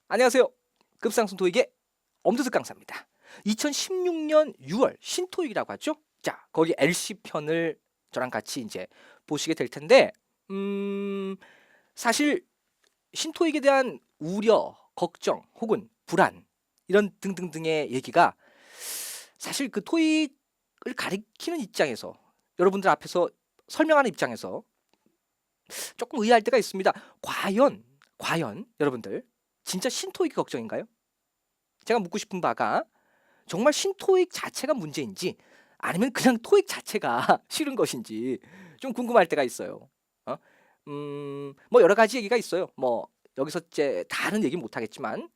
안녕하세요. 급상승 토익의 엄두득 강사입니다. 2016년 6월 신토익이라고 하죠. 자, 거기 LC 편을 저랑 같이 이제 보시게 될 텐데, 사실 신토익에 대한 우려, 걱정, 혹은 불안 이런 등등등의 얘기가 사실 그 토익을 가리키는 입장에서 여러분들 앞에서 설명하는 입장에서 조금 의아할 때가 있습니다. 과연 여러분들 진짜 신토익이 걱정인가요? 제가 묻고 싶은 바가 정말 신토익 자체가 문제인지 아니면 그냥 토익 자체가 싫은 것인지 좀 궁금할 때가 있어요. 어? 뭐 여러 가지 얘기가 있어요. 뭐 여기서 이제 다른 얘기 못 하겠지만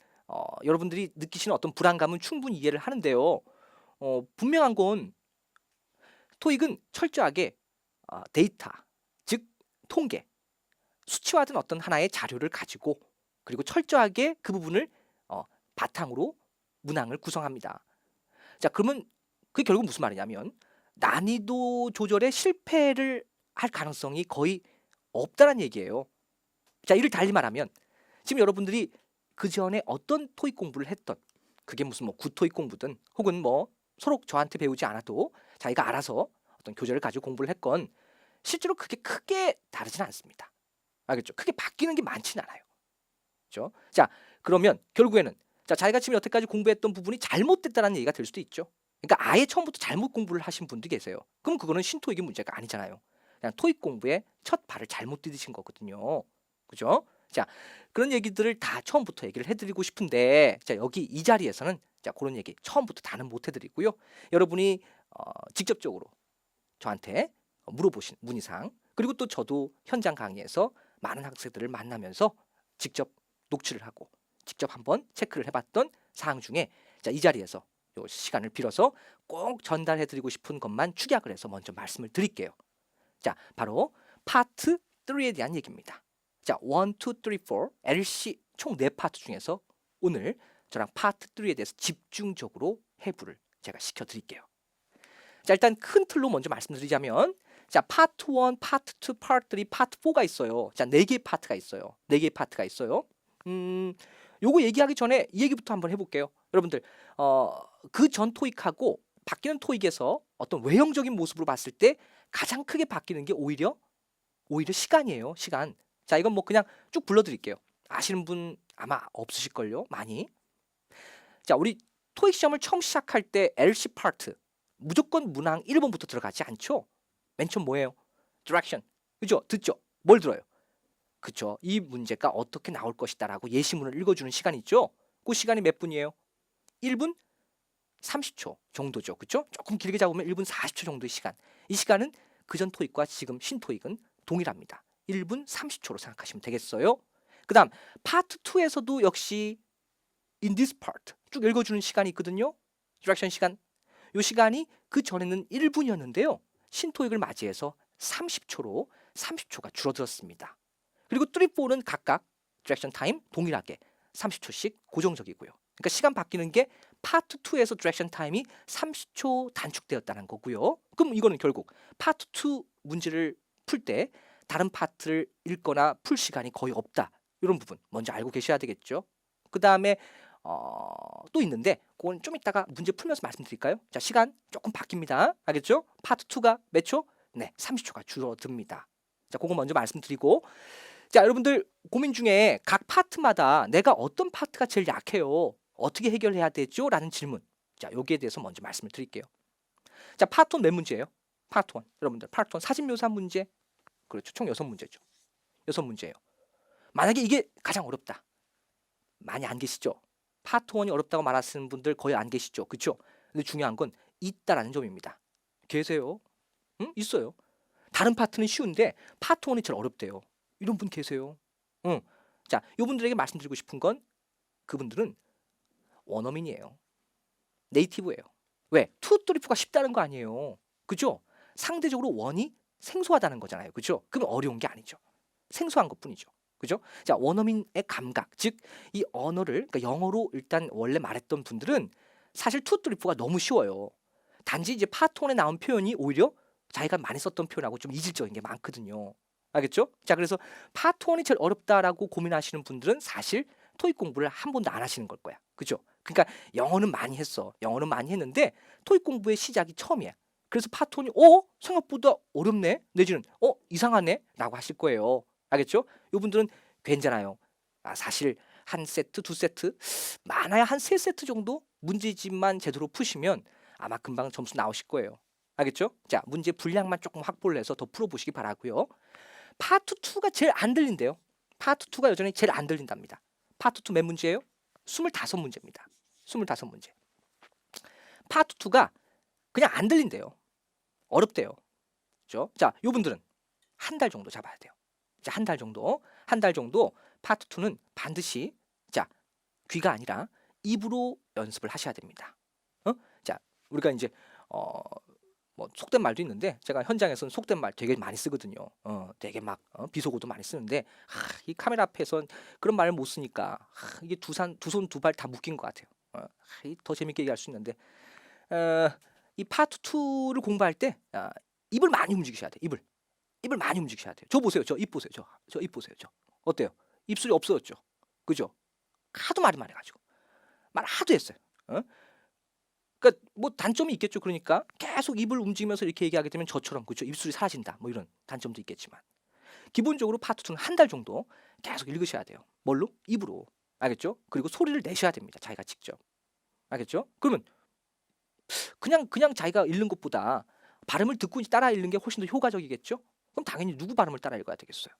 여러분들이 느끼시는 어떤 불안감은 충분히 이해를 하는데요. 분명한 건 토익은 철저하게 데이터, 즉 통계, 수치화된 어떤 하나의 자료를 가지고 그리고 철저하게 그 부분을 바탕으로 문항을 구성합니다. 자, 그러면 그게 결국 무슨 말이냐면 난이도 조절에 실패를 할 가능성이 거의 없다는 얘기예요. 자, 이를 달리 말하면 지금 여러분들이 그 전에 어떤 토익 공부를 했던 그게 무슨 뭐 구토익 공부든 혹은 뭐 서로 저한테 배우지 않아도 자기가 알아서 어떤 교재를 가지고 공부를 했건 실제로 그게 크게 다르진 않습니다. 알겠죠? 크게 바뀌는 게 많지는 않아요. 그렇죠? 자, 그러면 결국에는 자, 자기가 지금 여태까지 공부했던 부분이 잘못됐다는 얘기가 될 수도 있죠. 그러니까 아예 처음부터 잘못 공부를 하신 분도 계세요. 그럼 그거는 신토익의 문제가 아니잖아요. 그냥 토익 공부에 첫 발을 잘못 디디신 거거든요. 그죠? 자, 그런 얘기들을 다 처음부터 얘기를 해드리고 싶은데, 자, 여기 이 자리에서는 자, 그런 얘기 처음부터 다는 못 해드리고요. 여러분이 직접적으로 저한테 물어보신 문의사항, 그리고 또 저도 현장 강의에서 많은 학생들을 만나면서 직접 녹취를 하고 직접 한번 체크를 해봤던 사항 중에 자, 이 자리에서 요 시간을 빌어서 꼭 전달해드리고 싶은 것만 축약을 해서 먼저 말씀을 드릴게요. 자, 바로 파트 3에 대한 얘기입니다. 자, 1, 2, 3, 4 LC 총 4파트 중에서 오늘 저랑 파트 3에 대해서 집중적으로 해부를 제가 시켜드릴게요. 자, 일단 큰 틀로 먼저 말씀드리자면 자, 파트 1, 파트 2, 파트 3, 파트 4가 있어요. 자, 4개의 파트가 있어요. 4개의 파트가 있어요. 요거 얘기하기 전에 이 얘기부터 한번 해볼게요. 여러분들 그 전 토익하고 바뀌는 토익에서 어떤 외형적인 모습으로 봤을 때 가장 크게 바뀌는 게 오히려 시간이에요. 시간. 자, 이건 뭐 그냥 쭉 불러드릴게요. 아시는 분 아마 없으실걸요. 많이. 자, 우리 토익 시험을 처음 시작할 때 LC 파트 무조건 문항 1번부터 들어가지 않죠? 맨 처음 뭐예요? direction. 그죠? 듣죠? 뭘 들어요? 그쵸? 이 문제가 어떻게 나올 것이다라고 예시문을 읽어주는 시간이 있죠? 그 시간이 몇 분이에요? 1분 30초 정도죠. 그쵸? 조금 길게 잡으면 1분 40초 정도의 시간. 이 시간은 그전 토익과 지금 신토익은 동일합니다. 1분 30초로 생각하시면 되겠어요. 그 다음 파트 2에서도 역시 in this part 쭉 읽어주는 시간이 있거든요. 디렉션 시간. 이 시간이 그 전에는 1분이었는데요. 신토익을 맞이해서 30초로 30초가 줄어들었습니다. 그리고 3, 4는 각각 디렉션 타임 동일하게 30초씩 고정적이고요. 그러니까 시간 바뀌는 게 파트 2에서 디렉션 타임이 30초 단축되었다는 거고요. 그럼 이거는 결국 파트 2 문제를 풀 때 다른 파트를 읽거나 풀 시간이 거의 없다. 이런 부분 먼저 알고 계셔야 되겠죠. 그 다음에 또 있는데 그건 좀 이따가 문제 풀면서 말씀드릴까요? 자, 시간 조금 바뀝니다. 알겠죠? 파트 2가 몇 초? 네, 30초가 줄어듭니다. 자, 그거 먼저 말씀드리고 자, 여러분들 고민 중에 각 파트마다 내가 어떤 파트가 제일 약해요? 어떻게 해결해야 되죠? 라는 질문. 자, 여기에 대해서 먼저 말씀을 드릴게요. 자, 파트 1 몇 문제예요? 파트 1. 여러분들 파트 1 사진 묘사 문제. 그렇죠. 총 6문제죠. 6문제예요. 만약에 이게 가장 어렵다. 많이 안 계시죠? 파트 1이 어렵다고 말하시는 분들 거의 안 계시죠? 그렇죠? 근데 중요한 건 있다라는 점입니다. 계세요? 응? 있어요. 다른 파트는 쉬운데 파트 1이 제일 어렵대요. 이런 분 계세요. 응. 자, 이분들에게 말씀드리고 싶은 건 그분들은 원어민이에요. 네이티브예요. 왜? 투, 쓰리, 포가 쉽다는 거 아니에요. 그죠? 상대적으로 원이 생소하다는 거잖아요. 그죠? 그럼 어려운 게 아니죠. 생소한 것뿐이죠. 그죠? 자, 원어민의 감각, 즉 이 언어를 그러니까 영어로 일단 원래 말했던 분들은 사실 투, 쓰리, 포가 너무 쉬워요. 단지 이제 파트 1에 나온 표현이 오히려 자기가 많이 썼던 표현하고 좀 이질적인 게 많거든요. 알겠죠? 자, 그래서 파트 1이 제일 어렵다라고 고민하시는 분들은 사실 토익 공부를 한 번도 안 하시는 걸 거야. 그죠? 그러니까 영어는 많이 했어. 영어는 많이 했는데 토익 공부의 시작이 처음이야. 그래서 파톤이 생각보다 어렵네 내지는 이상하네 라고 하실 거예요. 알겠죠? 요분들은 괜찮아요. 사실 한 세트 두 세트 많아야 한 세 세트 정도 문제집만 제대로 푸시면 아마 금방 점수 나오실 거예요. 알겠죠? 자, 문제 분량만 조금 확보를 해서 더 풀어보시기 바라고요. 파트 2가 제일 안 들린대요. 파트 2가 여전히 제일 안 들린답니다. 파트 2 몇 문제예요? 25문제입니다. 25문제. 파트 2가 그냥 안 들린대요. 어렵대요. 그죠? 자, 요분들은 한 달 정도 잡아야 돼요. 자, 한 달 정도 파트 2는 반드시 자, 귀가 아니라 입으로 연습을 하셔야 됩니다. 자, 우리가 이제 뭐 속된 말도 있는데 제가 현장에서는 속된 말 되게 많이 쓰거든요. 되게 막 비속어도 많이 쓰는데 이 카메라 앞에선 그런 말을 못 쓰니까 이게 두 손 두 발 다 묶인 것 같아요. 더 재밌게 얘기할 수 있는데 이 파트 2를 공부할 때 입을 많이 움직이셔야 돼요. 입을 많이 움직이셔야 돼요. 저 보세요. 저 입 보세요. 저 입 보세요. 저 어때요? 입술이 없어졌죠. 그죠? 하도 말이 많아가지고 말 하도 했어요. 그러니까 뭐 단점이 있겠죠. 그러니까 계속 입을 움직이면서 이렇게 얘기하게 되면 저처럼 그죠? 입술이 사라진다. 뭐 이런 단점도 있겠지만 기본적으로 파트 2는 한 달 정도 계속 읽으셔야 돼요. 뭘로? 입으로. 알겠죠? 그리고 소리를 내셔야 됩니다. 자기가 직접. 알겠죠? 그러면 그냥 자기가 읽는 것보다 발음을 듣고 따라 읽는 게 훨씬 더 효과적이겠죠? 그럼 당연히 누구 발음을 따라 읽어야 되겠어요?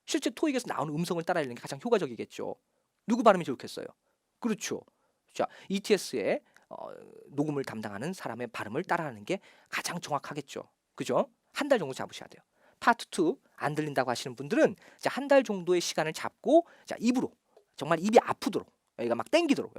실제 토익에서 나오는 음성을 따라 읽는 게 가장 효과적이겠죠. 누구 발음이 좋겠어요? 그렇죠. 자, ETS의 녹음을 담당하는 사람의 발음을 따라하는 게 가장 정확하겠죠. 그죠? 한 달 정도 잡으셔야 돼요. 파트 2 안 들린다고 하시는 분들은 한 달 정도의 시간을 잡고 입으로 정말 입이 아프도록 여기가 막 땡기도록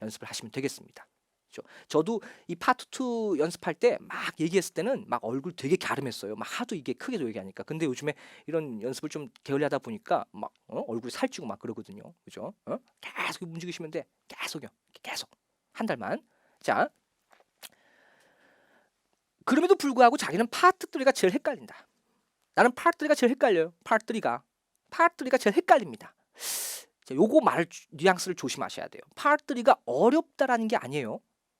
연습을 하시면 되겠습니다. 그렇죠? 저도 이 파트 2 연습할 때 막 얘기했을 때는 막 얼굴 되게 갸름했어요. 막 하도 이게 크게 얘기하니까. 근데 요즘에 이런 연습을 좀 게을리하다 보니까 막 얼굴이 살찌고 막 그러거든요. 그죠? 계속 움직이시면 돼. 계속요. 계속. 한 달만. 자. 그럼에도 불구하고 자기는 파트 3가 제일 헷갈린다. 나는 파트 3가 제일 헷갈려요. 파트 3가 제일 헷갈립니다. 자, 요거 말 뉘앙스를 조심하셔야 돼요. 파트 3가 어렵다라는 게 아니에요.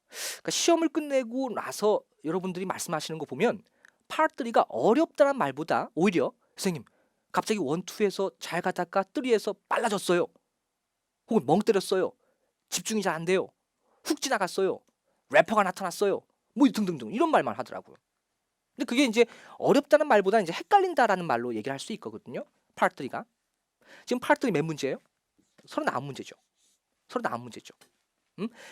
그러니까 시험을 끝내고 나서 여러분들이 말씀하시는 거 보면 파트 3가 어렵다는 말보다 오히려 선생님 갑자기 1, 2에서 잘 가다가 3에서 빨라졌어요. 혹은 멍 때렸어요. 집중이 잘 안 돼요. 훅 지나갔어요. 래퍼가 나타났어요. 뭐 등등등 이런 말만 하더라고요. 근데 그게 이제 어렵다는 말보다 이제 헷갈린다라는 말로 얘기를 할 수 있거든요. 파트 3가. 지금 파트 3 몇 문제예요? 39문제죠. 39문제죠.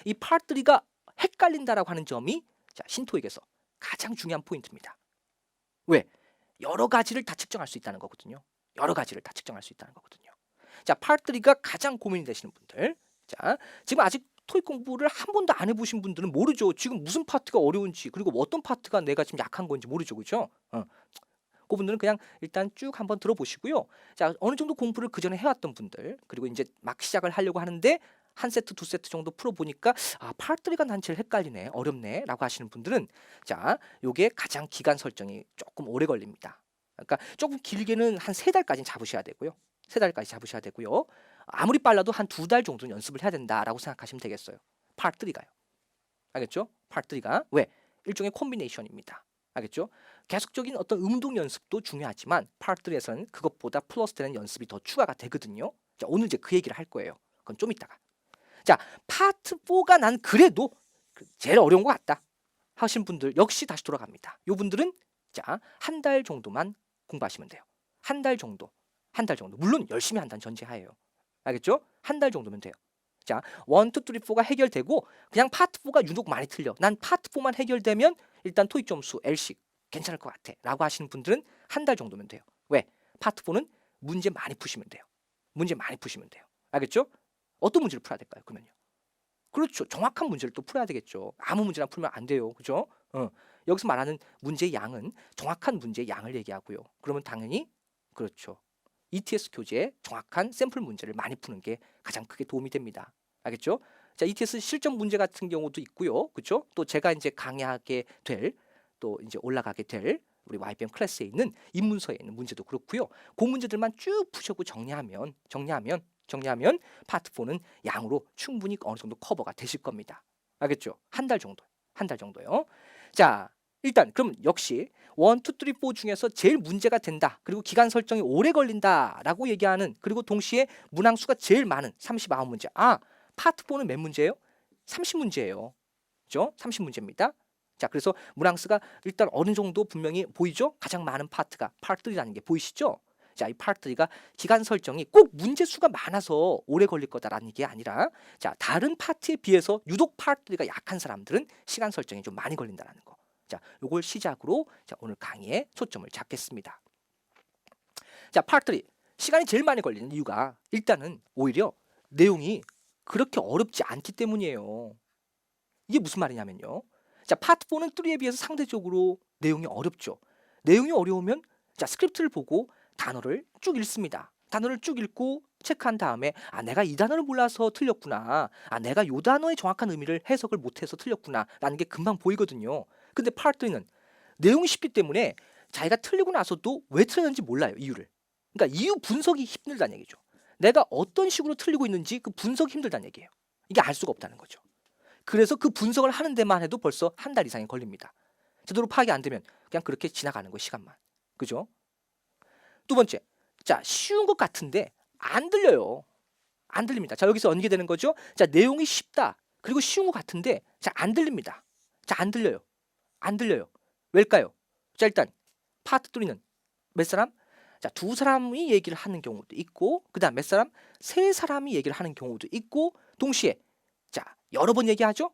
이 파트 3가 헷갈린다라고 하는 점이 신토익에서 가장 중요한 포인트입니다. 왜? 여러 가지를 다 측정할 수 있다는 거거든요. 자, 파트 3가 가장 고민이 되시는 분들. 자, 지금 아직 토익 공부를 한 번도 안 해보신 분들은 모르죠. 지금 무슨 파트가 어려운지 그리고 어떤 파트가 내가 지금 약한 건지 모르죠. 그죠? 그분들은 그냥 일단 쭉 한번 들어보시고요. 자, 어느 정도 공부를 그 전에 해왔던 분들 그리고 이제 막 시작을 하려고 하는데 한 세트 두 세트 정도 풀어보니까 파트 3가 난 제일 헷갈리네 어렵네 라고 하시는 분들은 자, 요게 가장 기간 설정이 조금 오래 걸립니다. 그러니까 조금 길게는 한 3달까지는 잡으셔야 되고요. 3달까지 잡으셔야 되고요. 아무리 빨라도 한 2달 정도는 연습을 해야 된다라고 생각하시면 되겠어요. 파트 3가요. 알겠죠? 파트 3가 왜? 일종의 콤비네이션입니다. 알겠죠? 계속적인 어떤 음동 연습도 중요하지만 파트 3에서는 그것보다 플러스 되는 연습이 더 추가가 되거든요. 자, 오늘 이제 그 얘기를 할 거예요. 그건 좀 이따가. 자, 파트 4가 난 그래도 제일 어려운 것 같다 하신 분들 역시 다시 돌아갑니다. 요 분들은 자, 한 달 정도만 공부하시면 돼요. 한 달 정도. 물론 열심히 한다는 전제하에요. 알겠죠? 한 달 정도면 돼요. 자, 1, 2, 3, 4가 해결되고 그냥 파트 4가 유독 많이 틀려. 난 파트 4만 해결되면 일단 토익 점수 L식 괜찮을 것 같아 라고 하시는 분들은 한 달 정도면 돼요. 왜? 파트 4는 문제 많이 푸시면 돼요. 알겠죠? 어떤 문제를 풀어야 될까요? 그러면요. 그렇죠. 정확한 문제를 또 풀어야 되겠죠. 아무 문제나 풀면 안 돼요. 그죠? 여기서 말하는 문제의 양은 정확한 문제의 양을 얘기하고요. 그러면 당연히 그렇죠. ETS 교재에 정확한 샘플 문제를 많이 푸는 게 가장 크게 도움이 됩니다. 알겠죠? 자, ETS 실전 문제 같은 경우도 있고요. 그렇죠? 또 제가 이제 강의하게 될 또 이제 올라가게 될 우리 YBM 클래스에 있는 입문서에 있는 문제도 그렇고요. 그 문제들만 쭉 푸시고 정리하면 정리하면 파트 4는 양으로 충분히 어느 정도 커버가 되실 겁니다. 알겠죠? 한 달 정도. 한 달 정도요. 자, 일단 그럼 역시 1, 2, 3, 4 중에서 제일 문제가 된다. 그리고 기간 설정이 오래 걸린다라고 얘기하는, 그리고 동시에 문항수가 제일 많은 39문제. 아, 파트 4는 몇 문제예요? 30문제예요. 그죠? 30문제입니다. 자, 그래서 문항수가 일단 어느 정도 분명히 보이죠? 가장 많은 파트가 파트 3라는 게 보이시죠? 자, 이 파트 3가 기간 설정이 꼭 문제 수가 많아서 오래 걸릴 거다라는 게 아니라, 자, 다른 파트에 비해서 유독 파트 3가 약한 사람들은 시간 설정이 좀 많이 걸린다라는 거. 자, 요걸 시작으로 자, 오늘 강의에 초점을 잡겠습니다. 자, 파트 3 시간이 제일 많이 걸리는 이유가 일단은 오히려 내용이 그렇게 어렵지 않기 때문이에요. 이게 무슨 말이냐면요. 자, 파트 4는 3에 비해서 상대적으로 내용이 어렵죠. 내용이 어려우면 자, 스크립트를 보고 단어를 쭉 읽습니다. 단어를 쭉 읽고 체크한 다음에 아, 내가 이 단어를 몰라서 틀렸구나. 아, 내가 이 단어의 정확한 의미를 해석을 못해서 틀렸구나 라는 게 금방 보이거든요. 근데 파트 3는 내용이 쉽기 때문에 자기가 틀리고 나서도 왜 틀렸는지 몰라요. 이유를. 그러니까 이유 분석이 힘들다는 얘기죠. 내가 어떤 식으로 틀리고 있는지 그 분석이 힘들다는 얘기예요. 이게 알 수가 없다는 거죠. 그래서 그 분석을 하는 데만 해도 벌써 한 달 이상이 걸립니다. 제대로 파악이 안 되면 그냥 그렇게 지나가는 거예요. 시간만. 그죠? 두 번째. 자, 쉬운 것 같은데 안 들려요. 안 들립니다. 자, 여기서 어느 게 되는 거죠? 자, 내용이 쉽다. 그리고 쉬운 것 같은데 자, 안 들립니다. 자, 안 들려요. 안 들려요. 왜일까요? 자, 일단 파트 3는 몇 사람? 자, 2사람이 얘기를 하는 경우도 있고, 그다음 몇 사람? 3사람이 얘기를 하는 경우도 있고, 동시에 자, 여러 번 얘기하죠?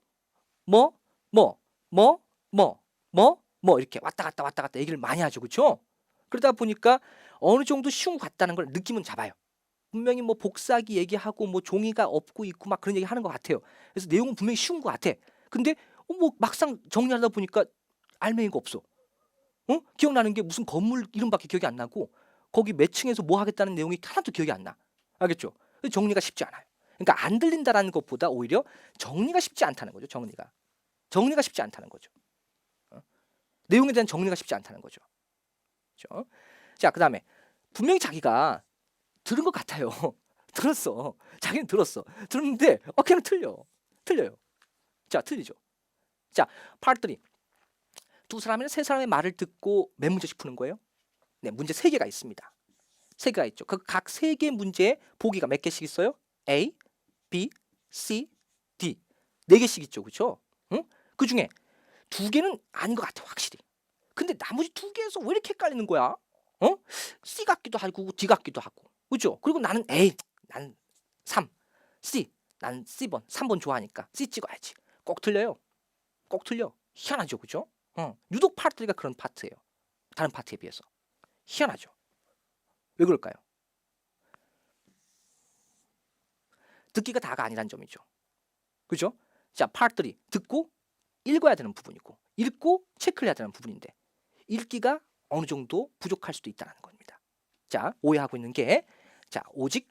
뭐, 뭐, 뭐, 뭐, 뭐 이렇게 왔다 갔다 얘기를 많이 하죠. 그렇죠? 그러다 보니까 어느 정도 쉬운 것 같다는 걸 느낌은 잡아요. 분명히 뭐 복사기 얘기하고 뭐 종이가 없고 있고 막 그런 얘기 하는 것 같아요. 그래서 내용은 분명히 쉬운 것 같아. 근데 뭐 막상 정리하다 보니까 알맹이가 없어. 기억나는 게 무슨 건물 이름밖에 기억이 안 나고 거기 몇 층에서 뭐 하겠다는 내용이 하나도 기억이 안 나. 알겠죠? 정리가 쉽지 않아요. 그러니까 안 들린다라는 것보다 오히려 정리가 쉽지 않다는 거죠. 정리가 쉽지 않다는 거죠. 내용에 대한 정리가 쉽지 않다는 거죠. 그렇죠? 자, 그다음에 분명히 자기가 들은 것 같아요. 들었어. 자기는 들었어. 들었는데 그냥 틀려요. 자, 틀리죠. 자, 파트 3. 2사람이나 3사람의 말을 듣고 몇 문제씩 푸는 거예요? 네, 문제 3개가 있습니다. 3개가 있죠. 그 각 3개 문제에 보기가 몇 개씩 있어요? A, B, C, D. 4개씩 있죠. 그렇죠? 응? 그중에 2개는 아닌 것 같아, 확실히. 근데 나머지 2개에서 왜 이렇게 헷갈리는 거야? C 같기도 하고 D 같기도 하고. 그렇죠? 그리고 나는 A, 나는 3, C, 난 C번, 3번 좋아하니까 C 찍어야지. 꼭 틀려요. 꼭 틀려. 희한하죠. 그렇죠? 유독 파트 3가 그런 파트예요. 다른 파트에 비해서. 희한하죠. 왜 그럴까요? 듣기가 다가 아니란 점이죠. 그죠? 자, 파트 3 듣고 읽어야 되는 부분이고 읽고 체크를 해야 되는 부분인데 읽기가 어느 정도 부족할 수도 있다는 겁니다. 자, 오해하고 있는 게 자, 오직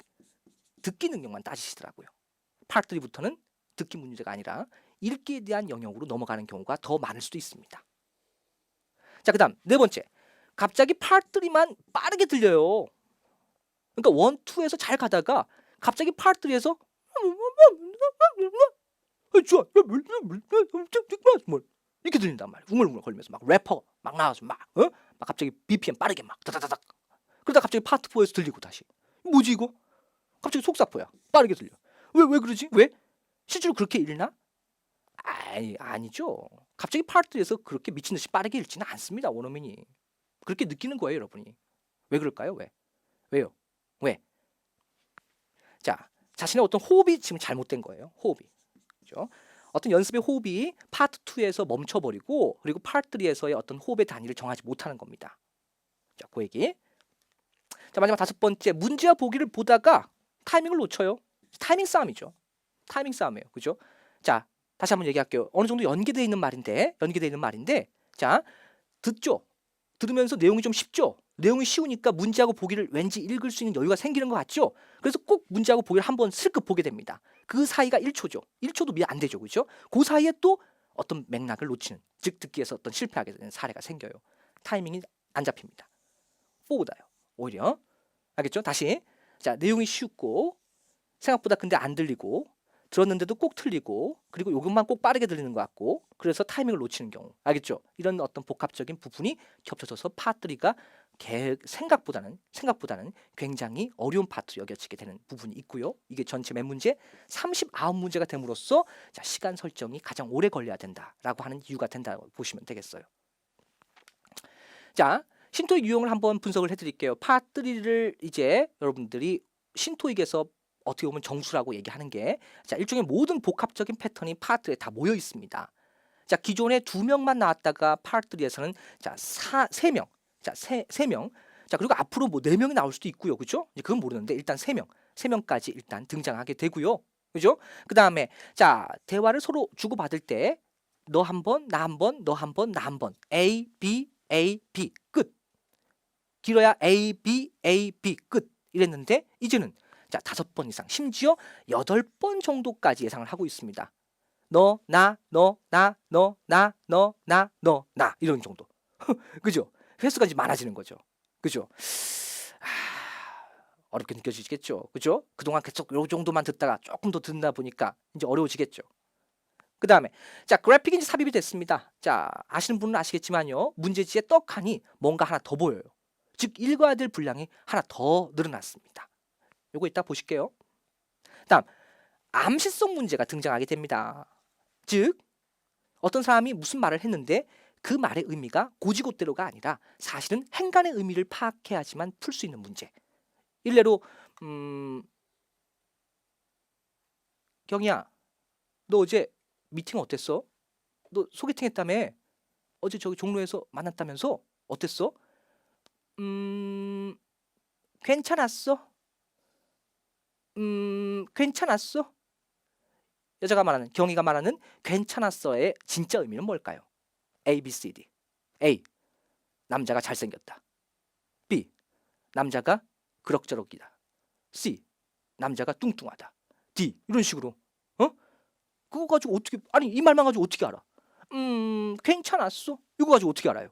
듣기 능력만 따지시더라고요. 파트 3부터는 듣기 문제가 아니라 읽기에 대한 영역으로 넘어가는 경우가 더 많을 수도 있습니다. 자, 그다음 4번째. 갑자기 파트 3만 빠르게 들려요. 그러니까 1, 2에서 잘 가다가 갑자기 파트 3에서 좋아 이렇게 들린단 말이야. 웅얼웅얼 거리면서 막 래퍼 막 나와서 막 갑자기 BPM 빠르게 막 다다다닥. 그러다 갑자기 파트 4에서 들리고 다시. 뭐지 이거? 갑자기 속사포야. 빠르게 들려. 왜 그러지? 왜? 실제로 그렇게 읽나? 아니죠. 갑자기 파트 3에서 그렇게 미친 듯이 빠르게 읽지는 않습니다. 원어민이. 그렇게 느끼는 거예요, 여러분이. 왜 그럴까요? 왜요? 왜? 자, 자신의 어떤 호흡이 지금 잘못된 거예요. 호흡이. 그죠? 어떤 연습의 호흡이 파트 2에서 멈춰버리고 그리고 파트 3에서의 어떤 호흡의 단위를 정하지 못하는 겁니다. 자, 그 얘기. 자, 마지막 5번째. 문제와 보기를 보다가 타이밍을 놓쳐요. 타이밍 싸움이죠. 타이밍 싸움이에요. 그죠? 자, 다시 한번 얘기할게요. 어느 정도 연계되어 있는 말인데 자, 듣죠? 들으면서 내용이 좀 쉽죠? 내용이 쉬우니까 문제하고 보기를 왠지 읽을 수 있는 여유가 생기는 것 같죠? 그래서 꼭 문제하고 보기를 한번 슬쩍 보게 됩니다. 그 사이가 1초죠. 1초도 안 되죠. 그렇죠? 그 사이에 또 어떤 맥락을 놓치는, 즉 듣기에서 어떤 실패하게 되는 사례가 생겨요. 타이밍이 안 잡힙니다. 4보다요. 오히려. 알겠죠? 다시. 자, 내용이 쉽고 생각보다 근데 안 들리고 들었는데도 꼭 틀리고 그리고 요것만 꼭 빠르게 들리는 것 같고 그래서 타이밍을 놓치는 경우 알겠죠? 이런 어떤 복합적인 부분이 겹쳐져서 파3가 생각보다는 굉장히 어려운 파트로 여겨지게 되는 부분이 있고요. 이게 전체 몇 문제? 39문제가 됨으로써 자, 시간 설정이 가장 오래 걸려야 된다라고 하는 이유가 된다고 보시면 되겠어요. 자, 신토익 유형을 한번 분석을 해드릴게요. 파3를 이제 여러분들이 신토익에서 어떻게 보면 정수라고 얘기하는 게 자, 일종의 모든 복합적인 패턴이 파3에 다 모여 있습니다. 자, 기존에 2명만 나왔다가 파3에서는 자, 3명. 자, 3명. 자, 그리고 앞으로 뭐 4명이 나올 수도 있고요. 그죠? 이제 그건 모르는데 일단 3명. 3명까지 일단 등장하게 되고요. 그죠? 그다음에 자, 대화를 서로 주고받을 때 너 한 번, 나 한 번, 너 한 번, 나 한 번. A, B, A, B. 끝. 길어야 A, B, A, B. 끝. 이랬는데 이제는 자, 5번 이상, 심지어 8번 정도까지 예상을 하고 있습니다. 너, 나, 너, 나, 너, 나, 너, 나, 너, 나 이런 정도. 그죠? 횟수가 이제 많아지는 거죠. 그죠? 어렵게 느껴지겠죠. 그죠? 그동안 계속 요 정도만 듣다가 조금 더 듣다 보니까 이제 어려워지겠죠. 그 다음에 자, 그래픽이 이제 삽입이 됐습니다. 자, 아시는 분은 아시겠지만요. 문제지에 떡하니 뭔가 하나 더 보여요. 즉 읽어야 될 분량이 하나 더 늘어났습니다. 요거 이따 보실게요. 다음 암시성 문제가 등장하게 됩니다. 즉 어떤 사람이 무슨 말을 했는데 그 말의 의미가 고지고대로가 아니라 사실은 행간의 의미를 파악해야지만 풀 수 있는 문제. 일례로 경희야, 너 어제 미팅 어땠어? 너 소개팅 했다며? 어제 저기 종로에서 만났다면서? 어땠어? 괜찮았어. 괜찮았어. 여자가 말하는 경희가 말하는 괜찮았어의 진짜 의미는 뭘까요? A, B, C, D. A. 남자가 잘생겼다. B. 남자가 그럭저럭이다. C. 남자가 뚱뚱하다. D. 이런 식으로. 어? 그거 가지고 어떻게 아니 이 말만 가지고 어떻게 알아? 괜찮았어. 이거 가지고 어떻게 알아요?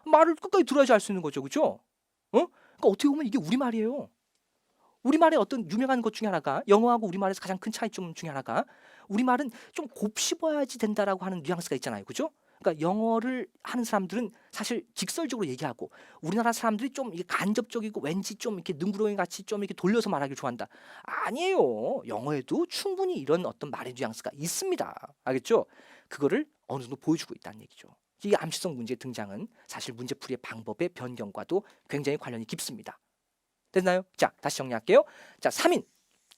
말을 끝까지 들어야지 알 수 있는 거죠. 그죠? 그러니까 어떻게 보면 이게 우리말이에요. 우리말의 어떤 유명한 것 중에 하나가 영어하고 우리말에서 가장 큰 차이점 중에 하나가 우리말은 좀 곱씹어야지 된다라고 하는 뉘앙스가 있잖아요. 그죠? 그러니까 영어를 하는 사람들은 사실 직설적으로 얘기하고 우리나라 사람들이 좀 이게 간접적이고 왠지 좀 이렇게 능구렁이 같이 좀 이렇게 돌려서 말하기를 좋아한다. 아니에요. 영어에도 충분히 이런 어떤 말의 뉘앙스가 있습니다. 알겠죠? 그거를 어느 정도 보여주고 있다는 얘기죠. 이 암시성 문제의 등장은 사실 문제풀이의 방법의 변경과도 굉장히 관련이 깊습니다. 됐나요? 자, 다시 정리할게요. 자, 3인.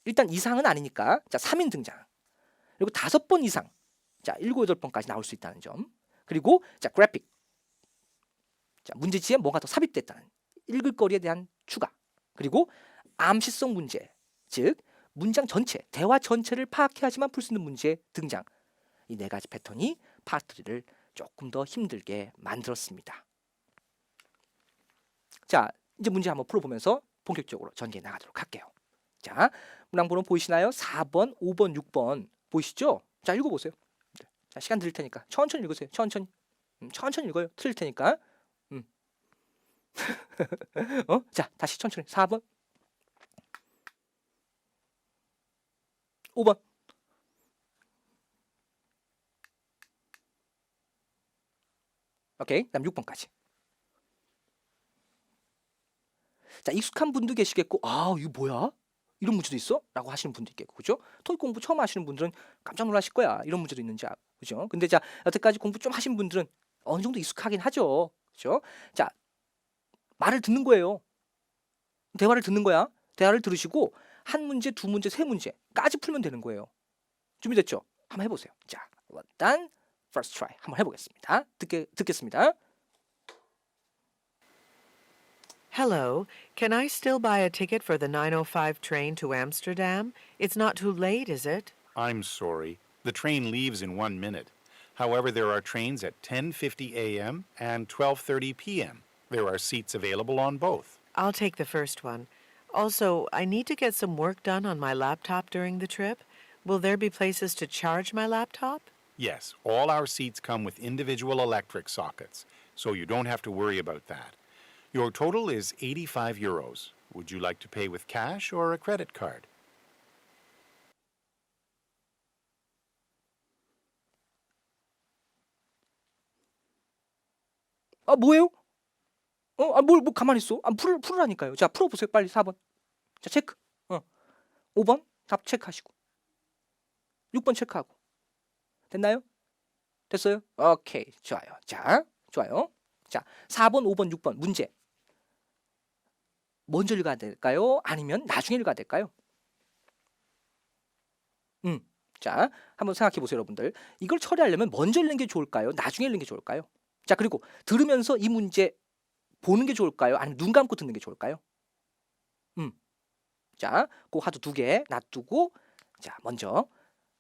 일단 이상은 아니니까. 자, 3인 등장. 그리고 5번 이상. 자, 7, 8번까지 나올 수 있다는 점. 그리고 자, 그래픽. 자, 문제지에 뭔가 더 삽입됐다는 읽을 거리에 대한 추가. 그리고 암시성 문제. 즉, 문장 전체, 대화 전체를 파악해야지만 풀 수 있는 문제 등장. 이 4가지 패턴이 파트3를 조금 더 힘들게 만들었습니다. 자, 이제 문제 한번 풀어보면서 본격적으로 전개해 나가도록 할게요. 자, 문항번호 보이시나요? 4번, 5번, 6번 보이시죠? 자, 읽어보세요. 자, 시간 드릴 테니까 천천히 읽으세요. 천천히. 천천히 읽어요. 틀릴 테니까. 자, 다시 천천히. 4번, 5번. 오케이. 그다음 6번까지. 자, 익숙한 분도 계시겠고, 아, 이거 뭐야? 이런 문제도 있어? 라고 하시는 분도 있겠고, 그죠? 토익 공부 처음 하시는 분들은 깜짝 놀라실 거야. 이런 문제도 있는지, 그죠? 근데 자, 여태까지 공부 좀 하신 분들은 어느 정도 익숙하긴 하죠. 그죠? 자, 말을 듣는 거예요. 대화를 듣는 거야. 대화를 들으시고, 한 문제, 2문제, 3문제까지 풀면 되는 거예요. 준비됐죠? 한번 해보세요. 자, 일단, first try. 한번 해보겠습니다. 듣겠습니다. Hello, can I still buy a ticket for the 9:05 train to Amsterdam? It's not too late, is it? I'm sorry. The train leaves in 1 minute. However, there are trains at 10:50 a.m. and 12:30 p.m. There are seats available on both. I'll take the first one. Also, I need to get some work done on my laptop during the trip. Will there be places to charge my laptop? Yes, all our seats come with individual electric sockets, so you don't have to worry about that. Your total is 85 euros. Would you like to pay with cash or a credit card? 아 뭐예요? 뭘 가만히 있어? 풀으라니까요. 자 풀어보세요 빨리 4번. 자 체크. 5번 답 체크하시고 6번 체크하고 됐나요? 됐어요? 오케이 좋아요. 자 좋아요. 자 4번, 5번, 6번 문제 먼저 읽어야 될까요? 아니면 나중에 읽어야 될까요? 자 한번 생각해 보세요 여러분들. 이걸 처리하려면 먼저 읽는 게 좋을까요? 나중에 읽는 게 좋을까요? 자 그리고 들으면서 이 문제 보는 게 좋을까요? 아니면 눈 감고 듣는 게 좋을까요? 자, 그 화두 2개 놔두고 자 먼저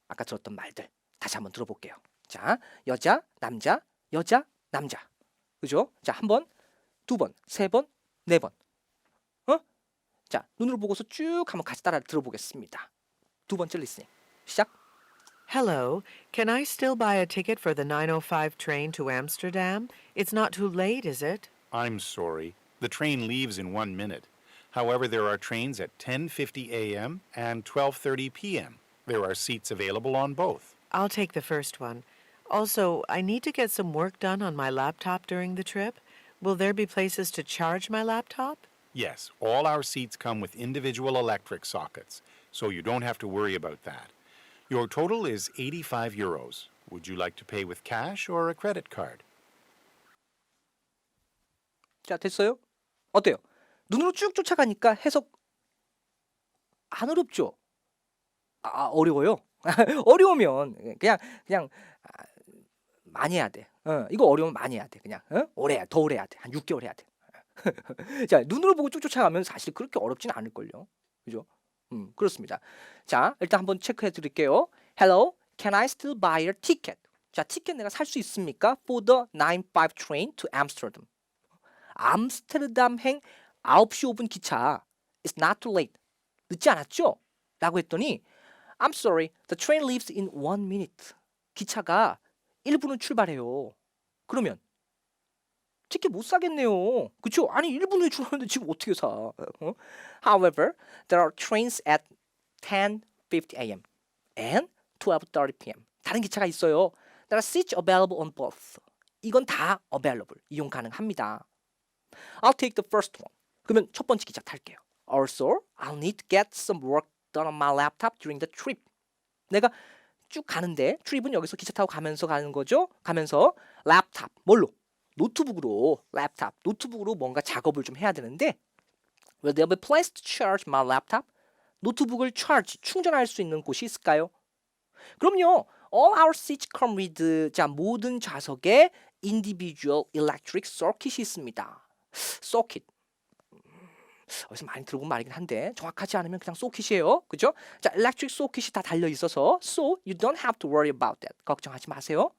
아까 들었던 말들 다시 한번 들어볼게요. 자 여자, 남자, 여자, 남자 그죠? 자 한 번, 2번, 3번, 4번 자 눈으로 보고서 쭉 한번 같이 따라 들어보겠습니다. 2번째 리스닝 시작. Hello, can I still buy a ticket for the 9:05 train to Amsterdam? It's not too late, is it? I'm sorry. The train leaves in 1 minute. However, there are trains at 10:50 a.m. and 12:30 p.m. There are seats available on both. I'll take the first one. Also, I need to get some work done on my laptop during the trip. Will there be places to charge my laptop? Yes, all our seats come with individual electric sockets, so you don't have to worry about that. Your total is 85 euros. Would you like to pay with cash or a credit card? 자 됐어요? 어때요? 눈으로 쭉 쫓아가니까 해석 안 어렵죠? 어려워요? 어려우면 그냥 많이 해야 돼. 이거 어려우면 많이 해야 돼. 그냥 더 오래 해야 돼. 한 6개월 해야 돼. 자 눈으로 보고 쭉 쫓아가면 사실 그렇게 어렵진 않을걸요. 그죠? 그렇습니다. 자 일단 한번 체크해 드릴게요. Hello, can I still buy a ticket? 자 티켓 내가 살 수 있습니까? For the 9:05 train to Amsterdam. 암스테르담행 9시 5분 기차. It's not too late. 늦지 않았죠? 라고 했더니 I'm sorry, the train leaves in 1 minute. 기차가 1분은 출발해요. 그러면 티켓 못 사겠네요. 그쵸? 아니 1분 후에 출발하는데 지금 어떻게 사? However, there are trains at 10:50 a.m. and 12:30 p.m. 다른 기차가 있어요. There are seats available on both. 이건 다 available, 이용 가능합니다. I'll take the first one. 그러면 첫 번째 기차 탈게요. Also, I'll need to get some work done on my laptop during the trip. 내가 쭉 가는데 트립은 여기서 기차 타고 가면서 가는 거죠. 가면서 랩탑 뭘로? 노트북으로 뭔가 작업을 좀 해야 되는데 Will there be a place to charge my laptop? 노트북을 충전할 수 있는 곳이 있을까요? 그럼요. All our seats come with 자 모든 좌석에 individual electric circuit이 있습니다. circuit 어디서 많이 들어본 말이긴 한데 정확하지 않으면 그냥 소킷이에요. 그죠? 자, electric socket이 다 달려 있어서 so you don't have to worry about that. 걱정하지 마세요.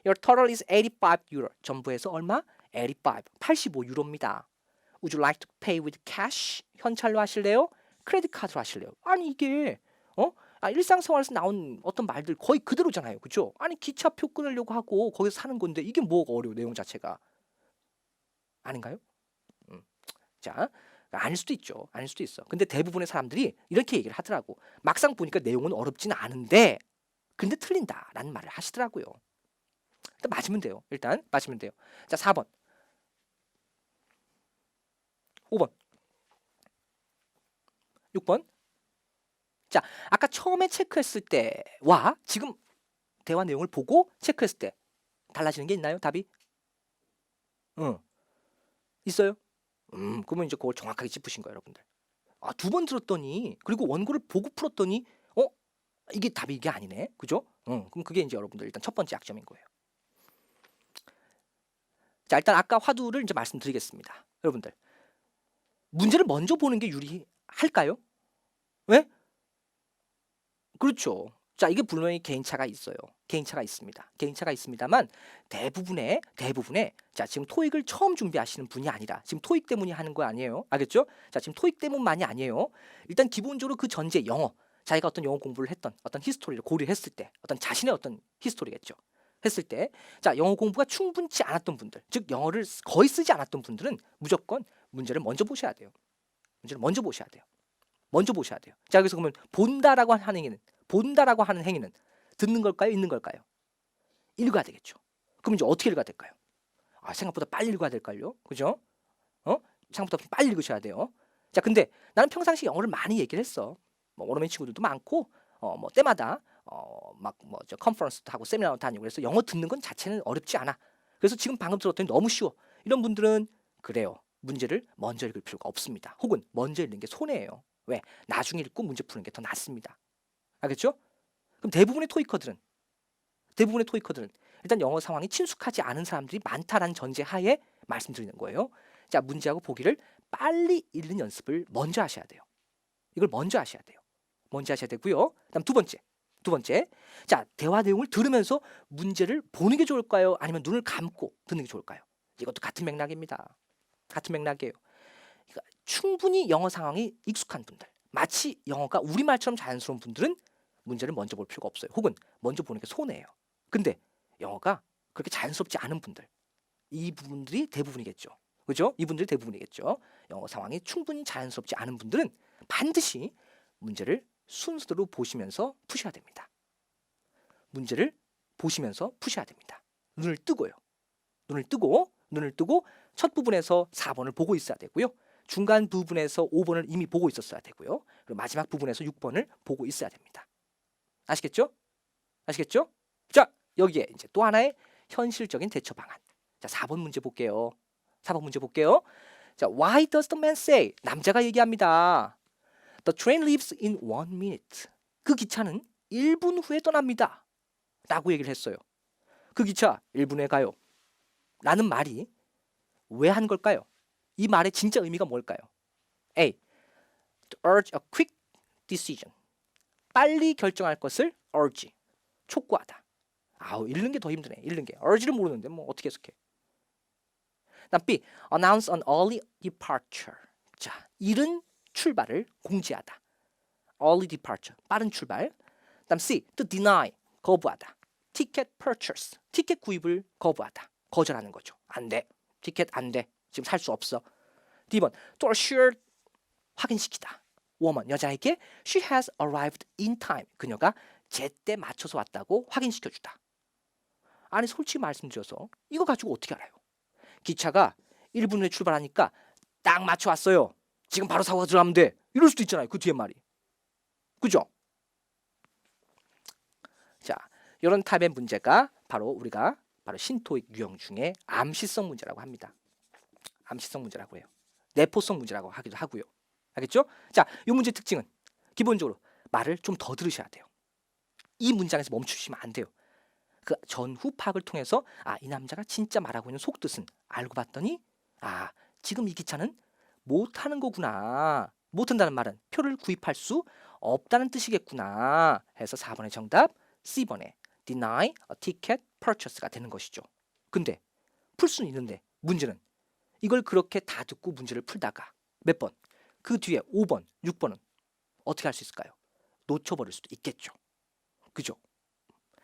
Your total is 85 euro. 전부에서 얼마? 85 유로입니다. Would you like to pay with cash? 현찰로 하실래요? 크레딧 카드로 하실래요? 아니 이게 일상생활에서 나온 어떤 말들 거의 그대로잖아요. 그죠? 아니 기차표 끊으려고 하고 거기서 사는 건데 이게 뭐가 어려워 내용 자체가. 아닌가요? 자, 아닐 수도 있죠. 아닐 수도 있어. 근데 대부분의 사람들이 이렇게 얘기를 하더라고. 막상 보니까 내용은 어렵진 않은데 근데 틀린다라는 말을 하시더라고요. 일단 맞으면 돼요. 일단 맞으면 돼요. 자, 4번. 5번. 6번. 자, 아까 처음에 체크했을 때와 지금 대화 내용을 보고 체크했을 때 달라지는 게 있나요? 답이? 있어요? 그러면 이제 그걸 정확하게 짚으신 거예요, 여러분들. 2번 들었더니 그리고 원고를 보고 풀었더니 이게 답이 이게 아니네. 그죠? 그럼 그게 이제 여러분들 일단 첫 번째 약점인 거예요. 자, 일단 아까 화두를 이제 말씀드리겠습니다. 여러분들. 문제를 먼저 보는 게 유리할까요? 왜? 그렇죠. 자, 이게 분명히 개인차가 있어요. 개인차가 있습니다. 개인차가 있습니다만 대부분의 자, 지금 토익을 처음 준비하시는 분이 아니라 지금 토익 때문에 하는 거 아니에요. 알겠죠? 자, 지금 토익 때문만이 아니에요. 일단 기본적으로 그 전제 영어, 자기가 어떤 영어 공부를 했던 어떤 히스토리를 고려했을 때 어떤 자신의 어떤 히스토리겠죠. 했을 때 자, 영어 공부가 충분치 않았던 분들, 즉 영어를 거의 쓰지 않았던 분들은 무조건 문제를 먼저 보셔야 돼요. 문제를 먼저 보셔야 돼요. 먼저 보셔야 돼요. 자, 그래서 그러면 본다라고 하는 행위는 듣는 걸까요? 읽는 걸까요? 읽어야 되겠죠. 그럼 이제 어떻게 읽어야 될까요? 아, 생각보다 빨리 읽어야 될걸요. 그죠? 생각보다 빨리 읽으셔야 돼요. 자, 근데 나는 평상시 영어를 많이 얘기를 했어. 뭐 원어민 친구들도 많고 뭐 때마다 막뭐저 컨퍼런스도 하고 세미나도 다니고 그래서 영어 듣는 건 자체는 어렵지 않아. 그래서 지금 방금 들었더니 너무 쉬워. 이런 분들은 그래요. 문제를 먼저 읽을 필요가 없습니다. 혹은 먼저 읽는 게 손해예요. 왜? 나중에 읽고 문제 푸는 게 더 낫습니다. 알겠죠? 그럼 대부분의 토익커들은 일단 영어 상황이 친숙하지 않은 사람들이 많다라는 전제하에 말씀드리는 거예요. 자, 문제하고 보기를 빨리 읽는 연습을 먼저 하셔야 돼요. 이걸 먼저 하셔야 돼요. 먼저 하셔야 되고요. 그다음 두 번째. 자, 대화 내용을 들으면서 문제를 보는 게 좋을까요? 아니면 눈을 감고 듣는 게 좋을까요? 이것도 같은 맥락입니다. 같은 맥락이에요. 그러니까 충분히 영어 상황이 익숙한 분들, 마치 영어가 우리말처럼 자연스러운 분들은 문제를 먼저 볼 필요가 없어요. 혹은 먼저 보는 게 손해예요. 근데 영어가 그렇게 자연스럽지 않은 분들, 이 부분들이 대부분이겠죠. 그죠? 이분들이 대부분이겠죠. 영어 상황이 충분히 자연스럽지 않은 분들은 반드시 문제를 순서대로 보시면서 푸셔야 됩니다. 문제를 보시면서 푸셔야 됩니다. 눈을 뜨고요. 눈을 뜨고 첫 부분에서 4번을 보고 있어야 되고요. 중간 부분에서 5번을 이미 보고 있었어야 되고요. 그리고 마지막 부분에서 6번을 보고 있어야 됩니다. 아시겠죠? 아시겠죠? 자, 여기에 이제 또 하나의 현실적인 대처 방안. 자, 4번 문제 볼게요. 4번 문제 볼게요. 자, why does the man say? 남자가 얘기합니다. The train leaves in 1 minute. 그 기차는 1분 후에 떠납니다. 라고 얘기를 했어요. 그 기차 1분 후에 가요. 라는 말이 왜 한 걸까요? 이 말의 진짜 의미가 뭘까요? A. To urge a quick decision. 빨리 결정할 것을 urge. 촉구하다. 아우, 읽는 게 더 힘드네. 읽는 게. urge를 모르는데 뭐 어떻게 해석해? 다음 B. Announce an early departure. 자, 이른 출발을 공지하다. Early departure. 빠른 출발. 다음 C. To deny. 거부하다. Ticket purchase. 티켓 구입을 거부하다. 거절하는 거죠. 안 돼. 티켓 안 돼. 지금 살 수 없어. D번. To assure. 확인시키다. woman. 여자에게 she has arrived in time. 그녀가 제때 맞춰서 왔다고 확인시켜주다. 아니, 솔직히 말씀드려서 이거 가지고 어떻게 알아요? 기차가 1분 후에 출발하니까 딱 맞춰 왔어요. 지금 바로 사고가 들어가면 돼. 이럴 수도 있잖아요. 그 뒤에 말이. 그죠? 자, 이런 타입의 문제가 우리가 신토익 유형 중에 암시성 문제라고 합니다. 암시성 문제라고 해요. 내포성 문제라고 하기도 하고요. 알겠죠? 자, 이 문제 특징은 기본적으로 말을 좀 더 들으셔야 돼요. 이 문장에서 멈추시면 안 돼요. 그 전후 파악을 통해서 이 남자가 진짜 말하고 있는 속뜻은 알고 봤더니 지금 이 기차는 못하는 거구나. 못한다는 말은 표를 구입할 수 없다는 뜻이겠구나 해서 4번의 정답, C번의 deny a ticket purchase가 되는 것이죠. 근데 풀 수는 있는데 문제는 이걸 그렇게 다 듣고 문제를 풀다가 몇 번? 그 뒤에 5번, 6번은 어떻게 할 수 있을까요? 놓쳐버릴 수도 있겠죠. 그죠?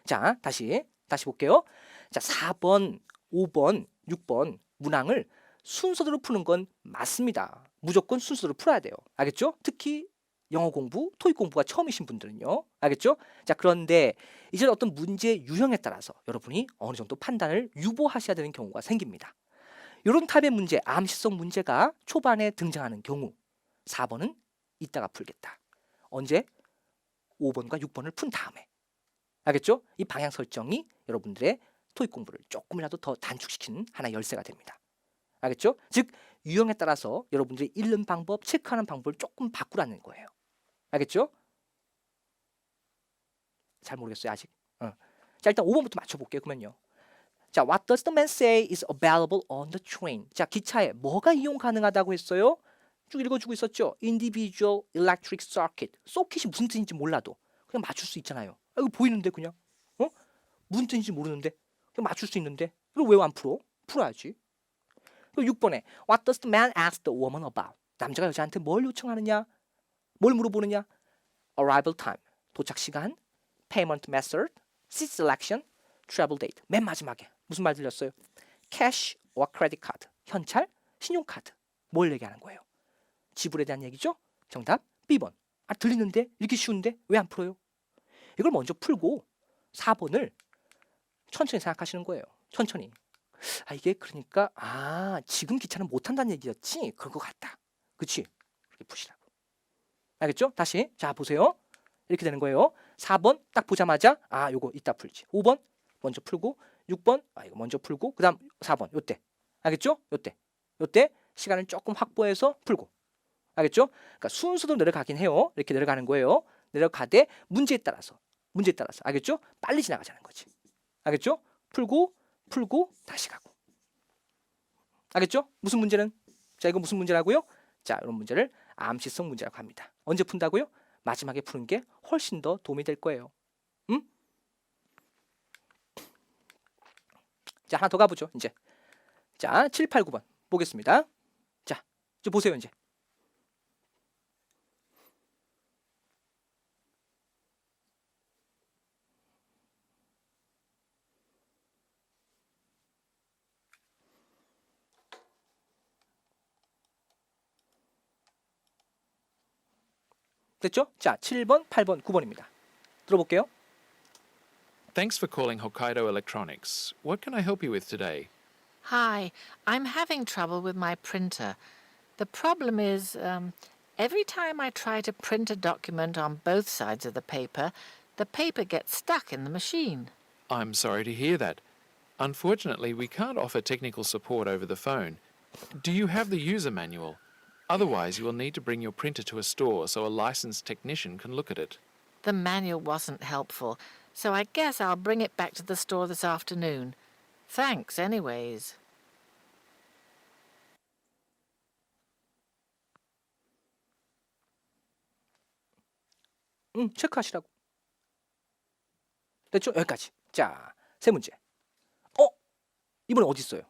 자, 다시 볼게요. 자, 4번, 5번, 6번 문항을 순서대로 푸는 건 맞습니다. 무조건 순서대로 풀어야 돼요. 알겠죠? 특히 영어 공부, 토익 공부가 처음이신 분들은요. 알겠죠? 자, 그런데 이제 어떤 문제 유형에 따라서 여러분이 어느 정도 판단을 유보하셔야 되는 경우가 생깁니다. 이런 타입의 문제, 암시성 문제가 초반에 등장하는 경우 4번은 이따가 풀겠다. 언제? 5번과 6번을 푼 다음에. 알겠죠? 이 방향 설정이 여러분들의 토익 공부를 조금이라도 더 단축시키는 하나의 열쇠가 됩니다. 알겠죠? 즉 유형에 따라서 여러분들이 읽는 방법, 체크하는 방법을 조금 바꾸라는 거예요. 알겠죠? 잘 모르겠어요 아직. 자, 일단 5번부터 맞춰볼게요. 그러면요. 자, what does the man say is available on the train? 자, 기차에 뭐가 이용 가능하다고 했어요? 쭉 읽어주고 있었죠. Individual electric circuit. 소켓이 무슨 뜻인지 몰라도 그냥 맞출 수 있잖아요. 이거 보이는데 그냥. 무슨 뜻인지 모르는데 그냥 맞출 수 있는데 이걸 왜 안 풀어? 풀어야지. 그리고 6번에 What does the man ask the woman about? 남자가 여자한테 뭘 요청하느냐? 뭘 물어보느냐? Arrival time. 도착 시간. Payment method. seat selection. travel date. 맨 마지막에 무슨 말 들렸어요? Cash or credit card. 현찰, 신용카드. 뭘 얘기하는 거예요? 지불에 대한 얘기죠? 정답 B번. 들리는데? 이렇게 쉬운데? 왜 안 풀어요? 이걸 먼저 풀고 4번을 천천히 생각하시는 거예요. 천천히. 아 이게 그러니까 지금 기차는 못 탄다는 얘기였지? 그런 것 같다. 그치? 그렇게 푸시라고. 알겠죠? 다시 자 보세요. 이렇게 되는 거예요. 4번 딱 보자마자 요거 이따 풀지. 5번 먼저 풀고 6번 이거 먼저 풀고 그다음 4번 요때. 알겠죠? 요때 시간을 조금 확보해서 풀고. 알겠죠? 그러니까 순서도 내려가긴 해요. 이렇게 내려가는 거예요. 내려가되 문제에 따라서 알겠죠? 빨리 지나가자는 거지. 알겠죠? 풀고 다시 가고. 알겠죠? 무슨 문제는? 자, 이거 무슨 문제라고요? 자, 이런 문제를 암시성 문제라고 합니다. 언제 푼다고요? 마지막에 푸는 게 훨씬 더 도움이 될 거예요. 자, 하나 더 가보죠. 이제 자, 7, 8, 9번 보겠습니다. 자, 이제 보세요. 이제 됐죠? 자, 7번, 8번, 9번입니다. 들어볼게요. Thanks for calling Hokkaido Electronics. What can I help you with today? Hi, I'm having trouble with my printer. The problem is, every time I try to print a document on both sides of the paper gets stuck in the machine. I'm sorry to hear that. Unfortunately, we can't offer technical support over the phone. Do you have the user manual? Otherwise, you will need to bring your printer to a store so a licensed technician can look at it. The manual wasn't helpful, so I guess I'll bring it back to the store this afternoon. Thanks, anyways. 체크하시라고. 됐죠? 여기까지. 자, 세 문제. 이번에 어디 있어요?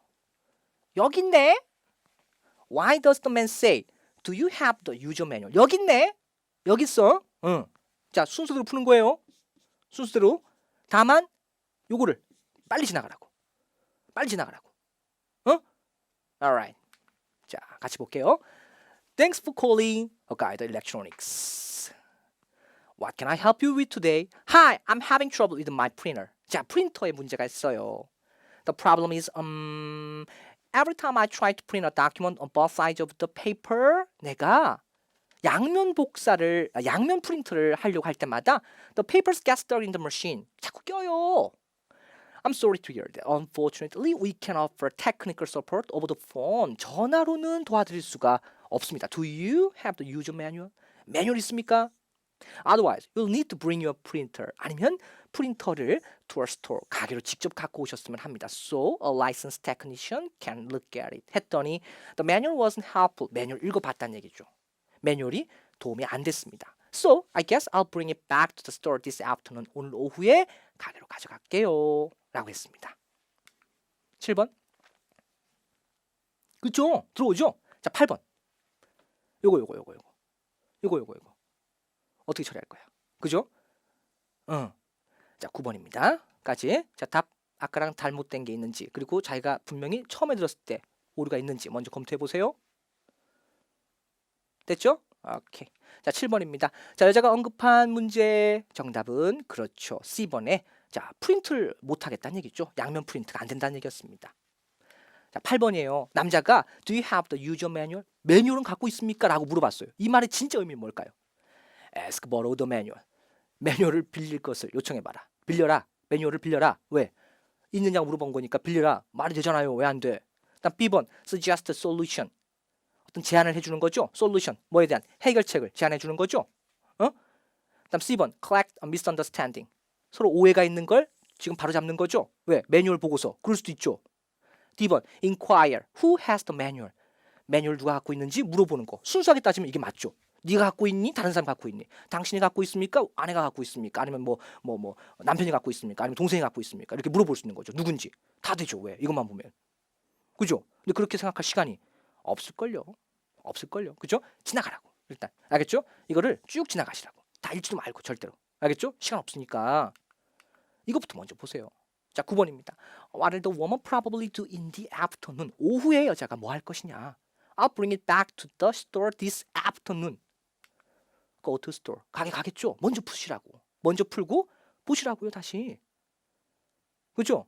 여기 있네. Why does the man say, "Do you have the user manual?" 여기 있네. 여기 있어. 자, 순서대로 푸는 거예요. 순서대로. 다만 요거를 빨리 지나가라고. Alright. 자, 같이 볼게요. Thanks for calling Hokkaido Electronics. What can I help you with today? Hi, I'm having trouble with my printer. 자, 프린터에 문제가 있어요. The problem is, every time I try to print a document on both sides of the paper, 내가 양면 프린트를 하려고 할 때마다 the papers get stuck in the machine. 자꾸 껴요. I'm sorry to hear that. Unfortunately, we can offer technical support over the phone. 전화로는 도와드릴 수가 없습니다. Do you have the user manual? 매뉴얼 있습니까? Otherwise, you'll need to bring your printer. 아니면 프린터를 to a store, 가게로 직접 갖고 오셨으면 합니다. So, a licensed technician can look at it. 했더니 the manual wasn't helpful. 매뉴얼 읽어봤다는 얘기죠. 매뉴얼이 도움이 안 됐습니다. So, I guess I'll bring it back to the store this afternoon. 오늘 오후에 가게로 가져갈게요. 라고 했습니다. 7번. 그쵸? 들어오죠? 자, 8번. 요거. 어떻게 처리할 거야? 그죠? 자, 9번입니다. 까지. 자, 답 아까랑 잘못된 게 있는지, 그리고 자기가 분명히 처음에 들었을 때 오류가 있는지 먼저 검토해 보세요. 됐죠? 오케이. 자, 7번입니다. 자, 여자가 언급한 문제 정답은 그렇죠. C번에 자, 프린트를 못 하겠다는 얘기죠. 양면 프린트가 안 된다는 얘기였습니다. 자, 8번이에요. 남자가 Do you have the user manual? 매뉴얼은 갖고 있습니까? 라고 물어봤어요. 이 말의 진짜 의미는 뭘까요? Ask borrow the manual. 매뉴얼을 빌릴 것을 요청해봐라. 빌려라. 매뉴얼을 빌려라. 왜? 있느냐고 물어본 거니까 빌려라. 말이 되잖아요. 왜 안 돼? 다음 B번 suggest a solution. 어떤 제안을 해주는 거죠. solution. 뭐에 대한 해결책을 제안해 주는 거죠. 다음 C번 collect a misunderstanding. 서로 오해가 있는 걸 지금 바로 잡는 거죠. 왜? 매뉴얼 보고서. 그럴 수도 있죠. D번 inquire who has the manual. 매뉴얼 누가 갖고 있는지 물어보는 거. 순수하게 따지면 이게 맞죠. 네가 갖고 있니? 다른 사람 갖고 있니? 당신이 갖고 있습니까? 아내가 갖고 있습니까? 아니면 뭐 남편이 갖고 있습니까? 아니면 동생이 갖고 있습니까? 이렇게 물어볼 수 있는 거죠. 누군지 다 되죠. 왜? 이것만 보면. 그죠? 근데 그렇게 생각할 시간이 없을걸요. 그죠? 지나가라고. 일단 알겠죠? 이거를 쭉 지나가시라고. 다 읽지도 말고 절대로. 알겠죠? 시간 없으니까 이것부터 먼저 보세요. 자, 9번입니다. What will the woman probably do in the afternoon? 오후에 여자가 뭐 할 것이냐? I'll bring it back to the store this afternoon. Go to store. 가게 가겠죠? 먼저 푸시라고. 먼저 풀고 보시라고요, 다시. 그죠?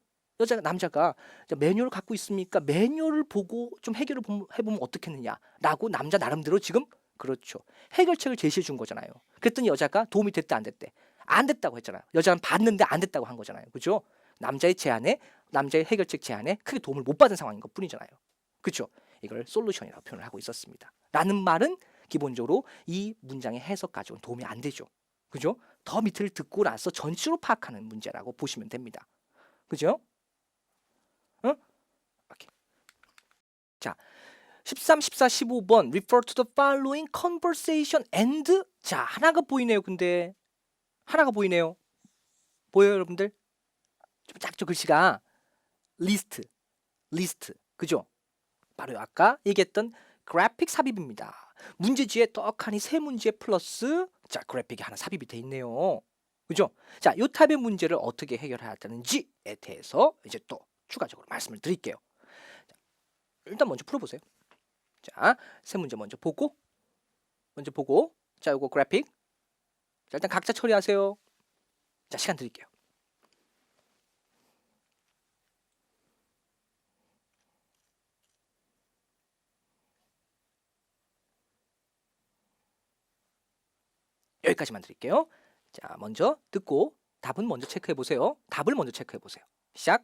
남자가 자, 매뉴얼을 갖고 있으니까 매뉴얼을 보고 좀 해결을 해보면 어떻겠느냐라고 남자 나름대로 지금 그렇죠. 해결책을 제시해 준 거잖아요. 그랬더니 여자가 도움이 됐대 안 됐대? 안 됐다고 했잖아요. 여자는 봤는데 안 됐다고 한 거잖아요. 그죠? 남자의 해결책 제안에 크게 도움을 못 받은 상황인 것 뿐이잖아요. 그렇죠? 이걸 솔루션이라고 표현을 하고 있었습니다. 라는 말은 기본적으로 이 문장의 해석 가지고는 도움이 안 되죠. 그죠? 더 밑을 듣고 나서 전체로 파악하는 문제라고 보시면 됩니다. 그죠? 응? 오케이. 자, 13, 14, 15번 refer to the following conversation and 자, 하나가 보이네요. 근데 하나가 보이네요. 보여요, 여러분들? 좀 작죠, 글씨가. 리스트. 그죠? 바로 아까 얘기했던 그래픽 삽입입니다. 문제지에 떡하니 세 문제 플러스 자, 그래픽이 하나 삽입이 돼 있네요. 그죠? 자, 이 타입의 문제를 어떻게 해결해야 하는지에 대해서 이제 또 추가적으로 말씀을 드릴게요. 자, 일단 먼저 풀어보세요. 자, 세 문제 먼저 보고 자, 요거 그래픽. 자, 일단 각자 처리하세요. 자, 시간 드릴게요. 여기까지만 드릴게요. 자, 먼저 듣고 답은 먼저 체크해 보세요. 답을 먼저 체크해 보세요. 시작.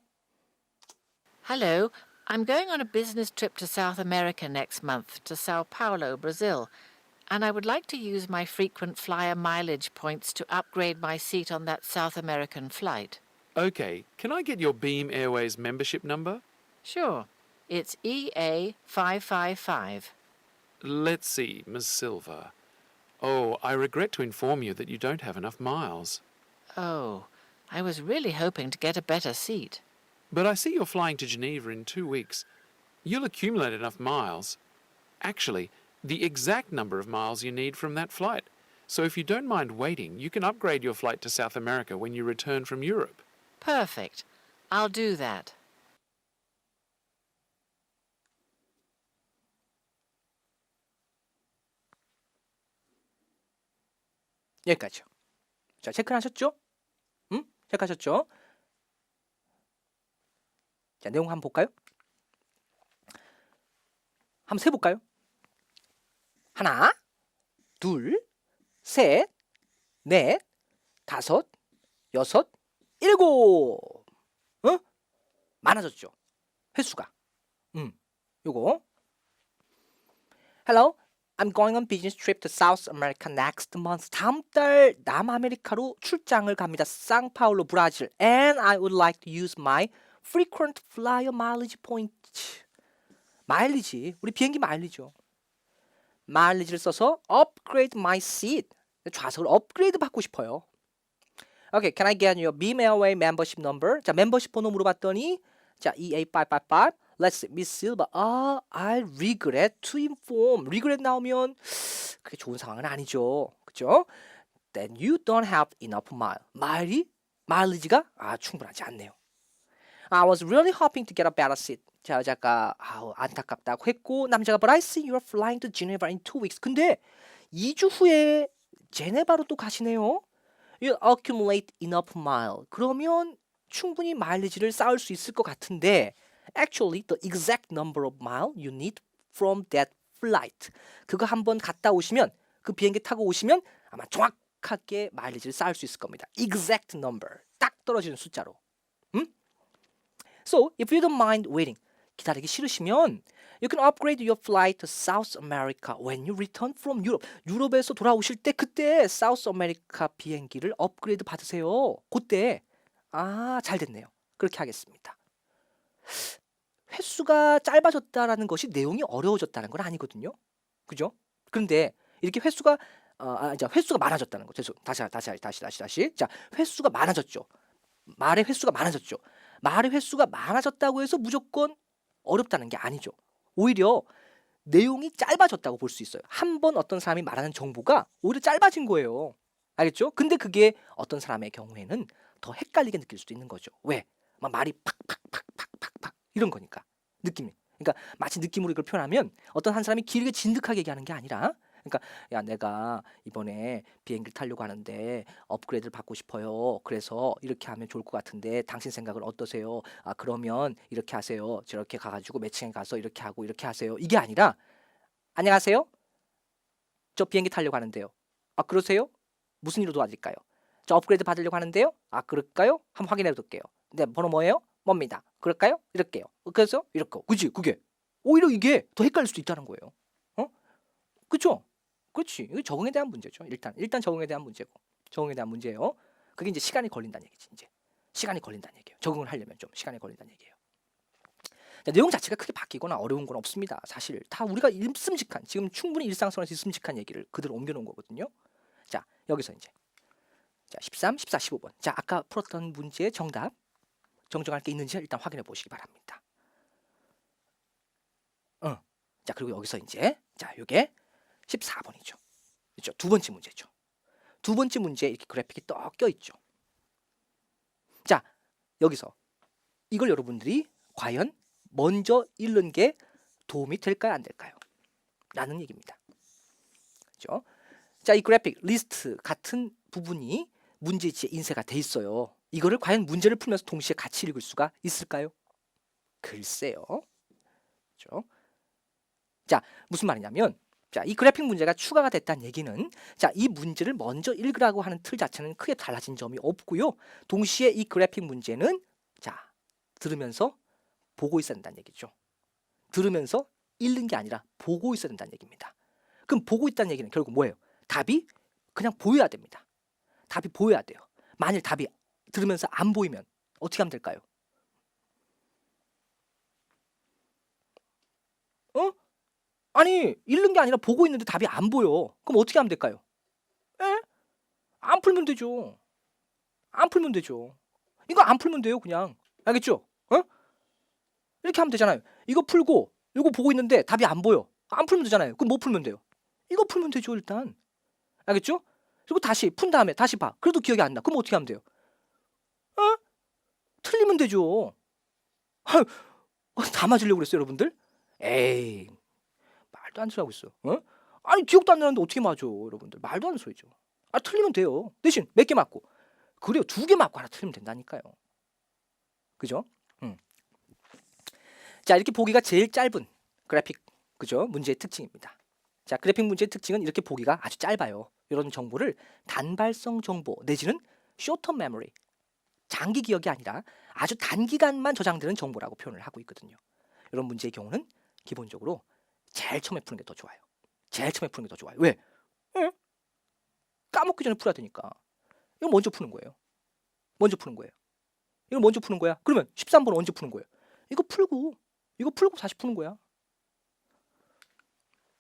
Hello, I'm going on a business trip to South America next month to Sao Paulo, Brazil, and I would like to use my frequent flyer mileage points to upgrade my seat on that South American flight. Okay, can I get your Beam Airways membership number? Sure, it's EA555. Let's see, Ms. Silver. Oh, I regret to inform you that you don't have enough miles. Oh, I was really hoping to get a better seat. But I see you're flying to Geneva in 2 weeks. You'll accumulate enough miles. Actually, the exact number of miles you need from that flight. So if you don't mind waiting, you can upgrade your flight to South America when you return from Europe. Perfect. I'll do that. 여기까지요. 자, 체크를 하셨죠? 응? 체크하셨죠? 자, 내용 한번 볼까요? 한번 세볼까요? 하나, 둘, 셋, 넷, 다섯, 여섯, 일곱. 어? 많아졌죠? 횟수가. 요거. Hello, I'm going on business trip to South America next month. 다음 달 남아메리카로 출장을 갑니다. 상파울로, 브라질. And I would like to use my frequent flyer mileage point. 마일리지, 우리 비행기 마일리죠. 마일리지를 써서 upgrade my seat. 좌석을 업그레이드 받고 싶어요. Okay, can I get your Beam Airway membership number? 자, 멤버십 번호 물어봤더니 자, EA555. Let's see, Miss Silva. I regret to inform. regret 나오면 그게 좋은 상황은 아니죠. 그죠? Then you don't have enough mile. 마일리지가 충분하지 않네요. I was really hoping to get a better seat. 자, 여자가 안타깝다고 했고 남자가 But I see you're flying to Geneva in 2 weeks. 근데 2주 후에 제네바로 또 가시네요. You accumulate enough mile. 그러면 충분히 마일리지를 쌓을 수 있을 것 같은데 Actually, the exact number of mile you need from that flight. 그거 한번 갔다 오시면 그 비행기 타고 오시면 아마 정확하게 마일리지를 쌓을 수 있을 겁니다. Exact number. 딱 떨어지는 숫자로. So, if you don't mind waiting. 기다리기 싫으시면 You can upgrade your flight to South America when you return from Europe. 유럽에서 돌아오실 때 그때 South America 비행기를 업그레이드 받으세요. 그때. 잘 됐네요. 그렇게 하겠습니다. 횟수가 짧아졌다라는 것이 내용이 어려워졌다는 건 아니거든요. 그죠? 그런데 이렇게 횟수가 횟수가 많아졌다는 거. 다시. 자, 횟수가 많아졌죠. 말의 횟수가 많아졌죠. 말의 횟수가 많아졌다고 해서 무조건 어렵다는 게 아니죠. 오히려 내용이 짧아졌다고 볼 수 있어요. 한 번 어떤 사람이 말하는 정보가 오히려 짧아진 거예요. 알겠죠? 근데 그게 어떤 사람의 경우에는 더 헷갈리게 느낄 수도 있는 거죠. 왜? 막 말이 팍팍팍팍팍팍 이런 거니까 느낌이. 그러니까 마치 느낌으로 이걸 표현하면 어떤 한 사람이 길게 진득하게 얘기하는 게 아니라 그러니까 야 내가 이번에 비행기를 타려고 하는데 업그레이드를 받고 싶어요. 그래서 이렇게 하면 좋을 것 같은데 당신 생각은 어떠세요? 아 그러면 이렇게 하세요. 저렇게 가가지고 매칭에 가서 이렇게 하고 이렇게 하세요. 이게 아니라 안녕하세요. 저 비행기 타려고 하는데요. 아 그러세요? 무슨 일로 도와드릴까요? 저 업그레이드 받으려고 하는데요. 아 그럴까요? 한번 확인해 볼게요. 네 번호 뭐예요? 뭡니다. 그럴까요? 이럴게요. 그래서 이렇게 그지 그게 오히려 이게 더 헷갈릴 수도 있다는 거예요. 어? 그죠? 그렇지. 이거 적응에 대한 문제죠. 일단 적응에 대한 문제고 적응에 대한 문제예요. 그게 이제 시간이 걸린다는 얘기지. 이제 시간이 걸린다는 얘기예요. 적응을 하려면 좀 시간이 걸린다는 얘기예요. 자, 내용 자체가 크게 바뀌거나 어려운 건 없습니다. 사실 다 우리가 일슴직한 지금 충분히 일상생활에서 일슴직한 얘기를 그대로 옮겨놓은 거거든요. 자 여기서 이제 자 13, 14, 15번. 자 아까 풀었던 문제의 정답 정정할 게 있는지 일단 확인해 보시기 바랍니다. 자 그리고 여기서 이제 자 이게 14번이죠. 그렇죠? 두 번째 문제죠. 두 번째 문제에 이렇게 그래픽이 떡 껴 있죠. 자 여기서 이걸 여러분들이 과연 먼저 읽는 게 도움이 될까요, 안 될까요? 라는 얘기입니다. 그렇죠? 자, 이 그래픽 리스트 같은 부분이 문제지에 인쇄가 돼 있어요. 이거를 과연 문제를 풀면서 동시에 같이 읽을 수가 있을까요? 글쎄요. 그렇죠? 자, 무슨 말이냐면 자, 이 그래픽 문제가 추가가 됐다는 얘기는 자, 이 문제를 먼저 읽으라고 하는 틀 자체는 크게 달라진 점이 없고요. 동시에 이 그래픽 문제는 자, 들으면서 보고 있어야 된다는 얘기죠. 들으면서 읽는 게 아니라 보고 있어야 된다는 얘기입니다. 그럼 보고 있다는 얘기는 결국 뭐예요? 답이 그냥 보여야 됩니다. 답이 보여야 돼요. 만일 답이 들으면서 안 보이면 어떻게 하면 될까요? 어? 아니 읽는 게 아니라 보고 있는데 답이 안 보여. 그럼 어떻게 하면 될까요? 에? 안 풀면 되죠. 안 풀면 되죠. 이거 안 풀면 돼요 그냥. 알겠죠? 어? 이렇게 하면 되잖아요. 이거 풀고 이거 보고 있는데 답이 안 보여. 안 풀면 되잖아요. 그럼 뭐 풀면 돼요? 이거 풀면 되죠 일단. 알겠죠? 그리고 다시 푼 다음에 다시 봐. 그래도 기억이 안 나. 그럼 어떻게 하면 돼요? 어? 틀리면 되죠. 다 맞으려고 그랬어요 여러분들? 에이 말도 안 소리하고 있어. 어? 아니 기억도 안 나는데 어떻게 맞아 여러분들. 말도 안 되는 소리죠. 아 틀리면 돼요. 대신 몇 개 맞고. 그래요 2개 맞고 하나 틀리면 된다니까요. 그죠? 자 이렇게 보기가 제일 짧은 그래픽 그죠? 문제의 특징입니다. 자 그래픽 문제의 특징은 이렇게 보기가 아주 짧아요. 이런 정보를 단발성 정보 내지는 short memory 장기 기억이 아니라 아주 단기간만 저장되는 정보라고 표현을 하고 있거든요. 이런 문제의 경우는 기본적으로 제일 처음에 푸는 게 더 좋아요. 제일 처음에 푸는 게 더 좋아요. 왜? 에? 까먹기 전에 풀어야 되니까. 이거 먼저 푸는 거예요. 먼저 푸는 거예요. 이걸 먼저 푸는 거야. 그러면 13번 언제 푸는 거예요? 이거 풀고 다시 푸는 거야.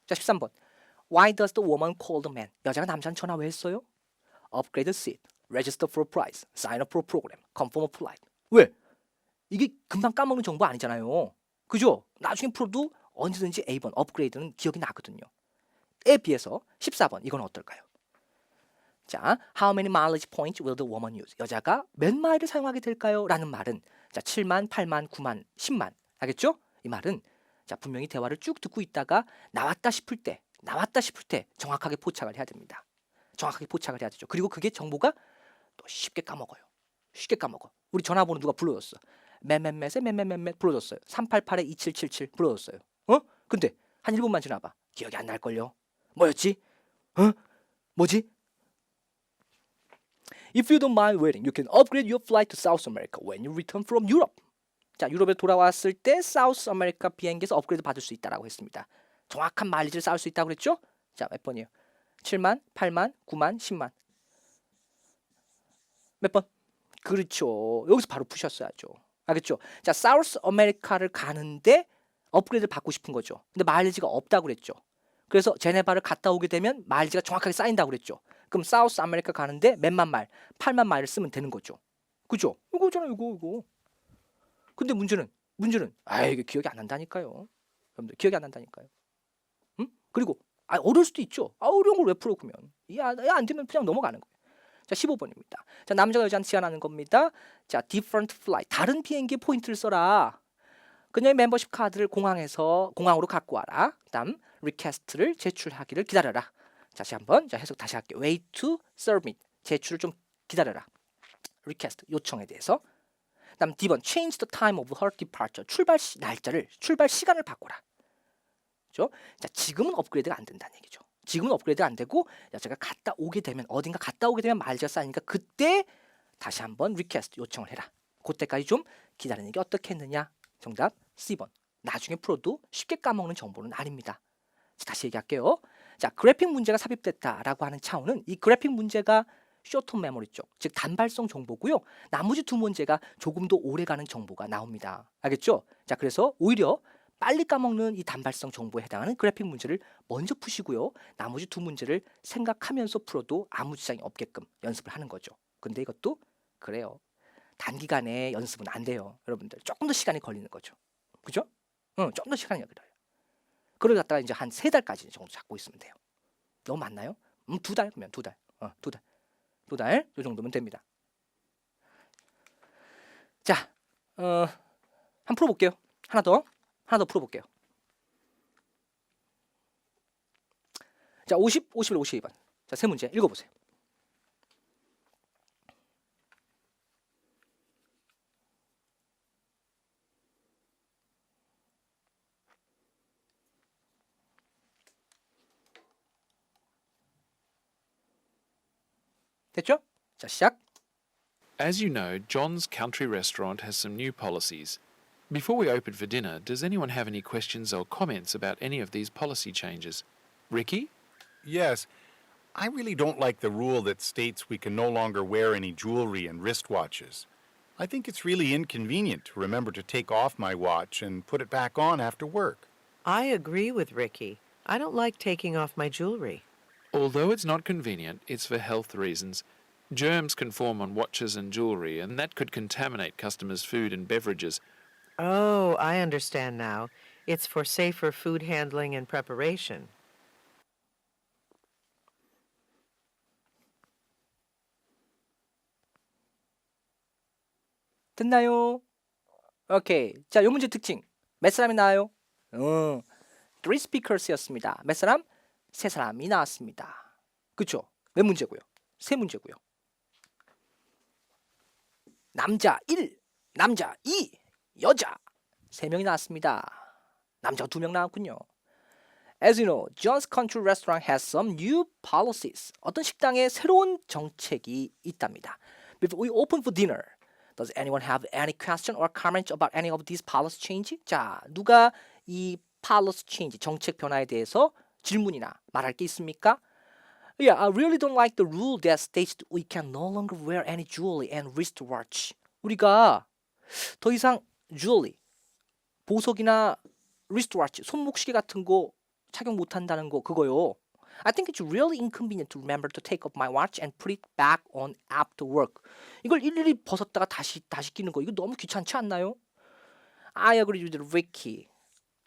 자 13번. Why does the woman call the man? 여자가 남자한테 전화 왜 했어요? Upgrade the seat, register for price, sign up for program, confirm a flight. 왜? 이게 금방 까먹는 정보 아니잖아요. 그죠? 나중에 풀어도 언제든지 A번 업그레이드는 기억이 나거든요. 에 비해서 14번 이건 어떨까요? 자, how many mileage points will the woman use? 여자가 몇 마일을 사용하게 될까요? 라는 말은 자 7만, 8만, 9만, 10만 알겠죠? 이 말은 자 분명히 대화를 쭉 듣고 있다가 나왔다 싶을 때 정확하게 포착을 해야 됩니다. 정확하게 포착을 해야 되죠. 그리고 그게 정보가 또 쉽게 까먹어요. 쉽게 까먹어. 우리 전화번호 누가 불러줬어. 몇몇몇에 몇몇몇몇 불러줬어요. 388에 2777 불러줬어요. 어? 근데 한 1분만 지나봐. 기억이 안 날걸요. 뭐였지? 어? 뭐지? If you don't mind waiting, you can upgrade your flight to South America when you return from Europe. 자, 유럽에 돌아왔을 때 사우스 아메리카 비행기에서 업그레이드 받을 수 있다라고 했습니다. 정확한 마일리지를 쌓을 수 있다고 그랬죠? 자, 몇 번이에요? 7만, 8만, 9만, 10만. 몇 번? 그렇죠. 여기서 바로 푸셨어야죠. 알겠죠? 자, 사우스 아메리카를 가는데 업그레이드를 받고 싶은 거죠. 근데 마일리지가 없다고 그랬죠. 그래서 제네바를 갔다 오게 되면 마일리지가 정확하게 쌓인다고 그랬죠. 그럼 사우스 아메리카 가는데 몇만 마일, 8만 마일을 쓰면 되는 거죠. 그죠? 이거잖아요, 이거. 근데 문제는 이게 기억이 안 난다니까요. 여러분들 기억이 안 난다니까요. 응? 그리고 어려울 수도 있죠. 어려운 걸 왜 풀어 그러면. 안 되면 그냥 넘어가는 거예요. 자, 15번입니다. 자, 남자가 여자한테 제안하는 겁니다. 자, different flight. 다른 비행기에 포인트를 써라. 그녀의 멤버십 카드를 공항으로 갖고 와라. 그다음 request를 제출하기를 기다려라. 다시 한번 해석 다시 할게요. wait to submit 제출을 좀 기다려라. request 요청에 대해서. 그다음 D번 change the time of her departure 출발 시간을 바꿔라. 그렇죠? 자, 지금은 업그레이드가 안 된다는 얘기죠. 지금은 업그레이드가 안 되고 여자가 어딘가 갔다 오게 되면 말지가 쌓이니까 그때 다시 한번 request 요청을 해라. 그때까지 좀 기다리는 게 어떻겠느냐? 정답 C번. 나중에 풀어도 쉽게 까먹는 정보는 아닙니다. 자, 다시 얘기할게요. 자, 그래픽 문제가 삽입됐다라고 하는 차원은 이 그래픽 문제가 쇼트 메모리 쪽, 즉 단발성 정보고요. 나머지 두 문제가 조금 더 오래가는 정보가 나옵니다. 알겠죠? 자, 그래서 오히려 빨리 까먹는 이 단발성 정보에 해당하는 그래픽 문제를 먼저 푸시고요. 나머지 두 문제를 생각하면서 풀어도 아무 지장이 없게끔 연습을 하는 거죠. 근데 이것도 그래요. 단기간에 연습은 안 돼요. 여러분들 조금 더 시간이 걸리는 거죠. 그죠? 좀 더 시간이 걸려요. 그걸 갖다가 이제 한 3달까지 정도 잡고 있으면 돼요. 너무 많나요? 2달 그러면 2달. 2달 이 정도면 됩니다. 자, 한번 풀어볼게요. 하나 더 풀어볼게요. 자, 50, 51, 52번. 자, 세 문제 읽어보세요. 됐죠? 자, 시작. As you know, John's Country Restaurant has some new policies. Before we open for dinner, does anyone have any questions or comments about any of these policy changes? Ricky? Yes, I really don't like the rule that states we can no longer wear any jewelry and wristwatches. I think it's really inconvenient to remember to take off my watch and put it back on after work. I agree with Ricky. I don't like taking off my jewelry. Although it's not convenient, it's for health reasons. Germs can form on watches and jewelry, and that could contaminate customers' food and beverages. Oh, I understand now. It's for safer food handling and preparation. 됐나요? 오케이. 자, 요 문제 특징. 몇 사람이 나와요? three speakers였습니다. 몇 사람? 3사람이 나왔습니다. 그쵸? 몇 문제고요? 3문제고요. 남자 1, 남자 2, 여자 3명이 나왔습니다. 남자가 2명 나왔군요. As you know, John's Country Restaurant has some new policies. 어떤 식당에 새로운 정책이 있답니다. Before we open for dinner, does anyone have any question or comment about any of these policy change? 자, 누가 이 policy change, 정책 변화에 대해서 질문이나 말할 게 있습니까? Yeah, I really don't like the rule that states we can no longer wear any jewelry and wristwatch. 우리가 더 이상 jewelry, 보석이나 wristwatch, 손목시계 같은 거 착용 못 한다는 거 그거요. I think it's really inconvenient to remember to take off my watch and put it back on after work. 이걸 일일이 벗었다가 다시 끼는 거 이거 너무 귀찮지 않나요? I agree with Ricky.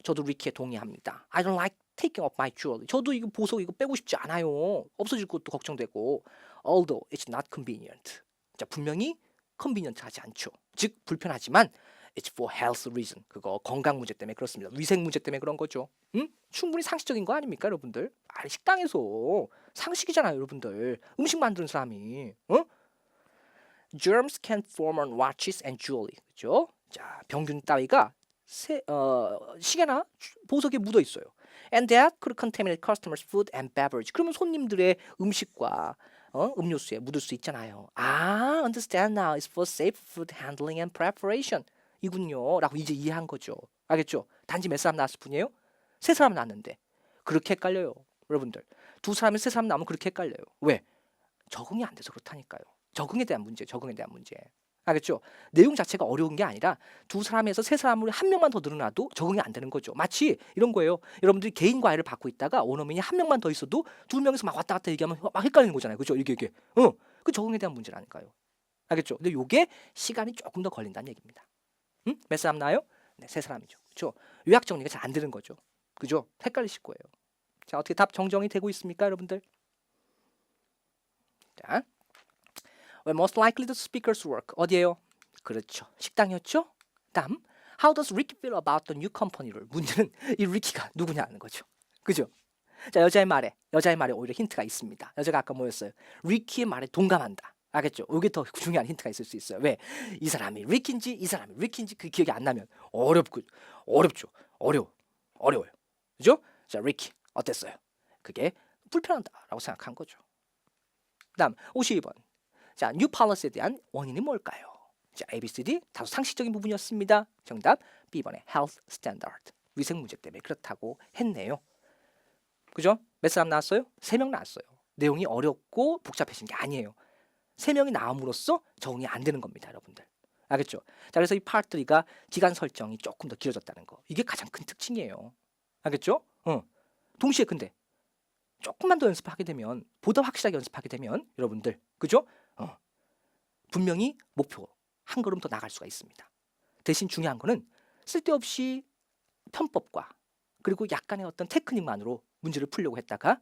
저도 리키에 동의합니다. I don't like taking off my jewelry. 저도 이거 보석 이거 빼고 싶지 않아요. 없어질 것도 걱정되고. Although it's not convenient. 자, 분명히 convenient하지 않죠. 즉 불편하지만 it's for health reason. 그거 건강 문제 때문에 그렇습니다. 위생 문제 때문에 그런 거죠. 충분히 상식적인 거 아닙니까, 여러분들? 아니, 식당에서 상식이잖아요, 여러분들. 음식 만드는 사람이. Germs can form on watches and jewelry. 그죠? 자, 병균 따위가 시계나 보석에 묻어 있어요. And that could contaminate customers' food and beverage. 그러면 손님들의 음식과 음료수에 묻을 수 있잖아요. 아, understand now. It's for safe food handling and preparation. 이군요. 라고 이제 이해한 거죠. 알겠죠? 단지 몇 사람 나왔을 뿐이에요? 3사람 나왔는데 그렇게 헷갈려요. 여러분들. 2사람이 3사람 나오면 그렇게 헷갈려요. 왜? 적응이 안 돼서 그렇다니까요. 적응에 대한 문제. 알겠죠? 내용 자체가 어려운 게 아니라 2사람에서 3사람을 1명만 더 늘어나도 적응이 안 되는 거죠. 마치 이런 거예요. 여러분들이 개인 과외를 받고 있다가 원어민이 1명만 더 있어도 2명에서 막 왔다 갔다 얘기하면 막 헷갈리는 거잖아요. 그죠? 이게. 그 적응에 대한 문제라니까요. 알겠죠? 근데 요게 시간이 조금 더 걸린다는 얘기입니다. 몇 사람 나요? 네, 3사람이죠. 그죠? 요약 정리가 잘 안 되는 거죠. 그죠? 헷갈리실 거예요. 자, 어떻게 답 정정이 되고 있습니까, 여러분들? 자. Well, most likely the speaker's work. 어디예요? 그렇죠. 식당이었죠? 다음. How does Ricky feel about the new company rule? 문제는 이 리키가 누구냐는 거죠. 그죠? 자, 여자의 말에 오히려 힌트가 있습니다. 여자가 아까 뭐였어요? 리키의 말에 동감한다. 알겠죠? 이게 더 중요한 힌트가 있을 수 있어요. 왜? 이 사람이 리키인지 그 기억이 안 나면 어려워요. 그죠? 자, 리키 어땠어요? 그게 불편하다라고 생각한 거죠. 다음 52번. 자, 뉴 팔러스에 대한 원인이 뭘까요? 자, A, B, C, D 다소 상식적인 부분이었습니다. 정답 B번의 health standard. 위생 문제 때문에 그렇다고 했네요. 그죠? 몇 사람 나왔어요? 3명 나왔어요. 내용이 어렵고 복잡해진 게 아니에요. 3명이 나옴으로써 적응이 안 되는 겁니다, 여러분들. 알겠죠? 자, 그래서 이 파트 3가 기간 설정이 조금 더 길어졌다는 거. 이게 가장 큰 특징이에요. 알겠죠? 동시에 근데 조금만 더 연습하게 되면, 보다 확실하게 연습하게 되면 여러분들, 그죠? 분명히 목표 한 걸음 더 나갈 수가 있습니다. 대신 중요한 거는 쓸데없이 편법과 그리고 약간의 어떤 테크닉만으로 문제를 풀려고 했다가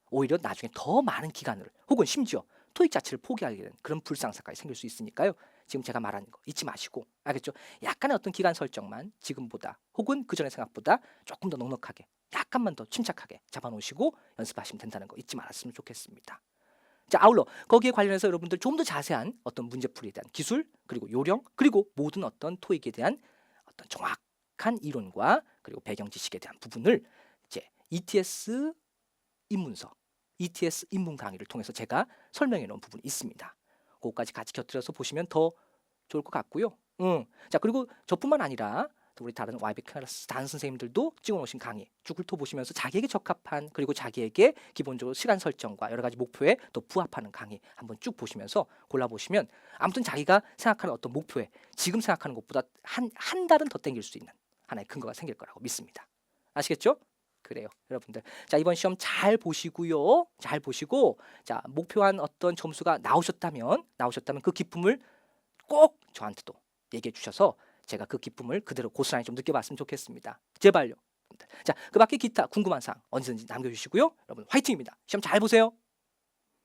오히려 나중에 더 많은 기간을 혹은 심지어 토익 자체를 포기하게 되는 그런 불상사까지 생길 수 있으니까요. 지금 제가 말하는 거 잊지 마시고, 알겠죠? 약간의 어떤 기간 설정만 지금보다 혹은 그전의 생각보다 조금 더 넉넉하게, 약간만 더 침착하게 잡아놓으시고 연습하시면 된다는 거 잊지 말았으면 좋겠습니다. 자, 아울러 거기에 관련해서 여러분들 좀 더 자세한 어떤 문제풀이에 대한 기술, 그리고 요령, 그리고 모든 어떤 토익에 대한 어떤 정확한 이론과 그리고 배경 지식에 대한 부분을 이제 ETS 입문서, ETS 입문 강의를 통해서 제가 설명해 놓은 부분이 있습니다. 그거까지 같이 곁들여서 보시면 더 좋을 것 같고요. 자, 그리고 저뿐만 아니라 또 우리 다른 YB 클래스 다른 선생님들도 찍어놓으신 강의 쭉 훑어보시면서 자기에게 적합한, 그리고 자기에게 기본적으로 시간 설정과 여러 가지 목표에 또 부합하는 강의 한번 쭉 보시면서 골라보시면 아무튼 자기가 생각하는 어떤 목표에 지금 생각하는 것보다 한 달은 더 땡길 수 있는 하나의 근거가 생길 거라고 믿습니다. 아시겠죠? 그래요, 여러분들. 자, 이번 시험 잘 보시고요. 잘 보시고, 자, 목표한 어떤 점수가 나오셨다면 그 기쁨을 꼭 저한테도 얘기해 주셔서 제가 그 기쁨을 그대로 고스란히 좀 느껴봤으면 좋겠습니다. 제발요. 자, 그 밖에 기타 궁금한 사항 언제든지 남겨주시고요. 여러분 화이팅입니다. 시험 잘 보세요.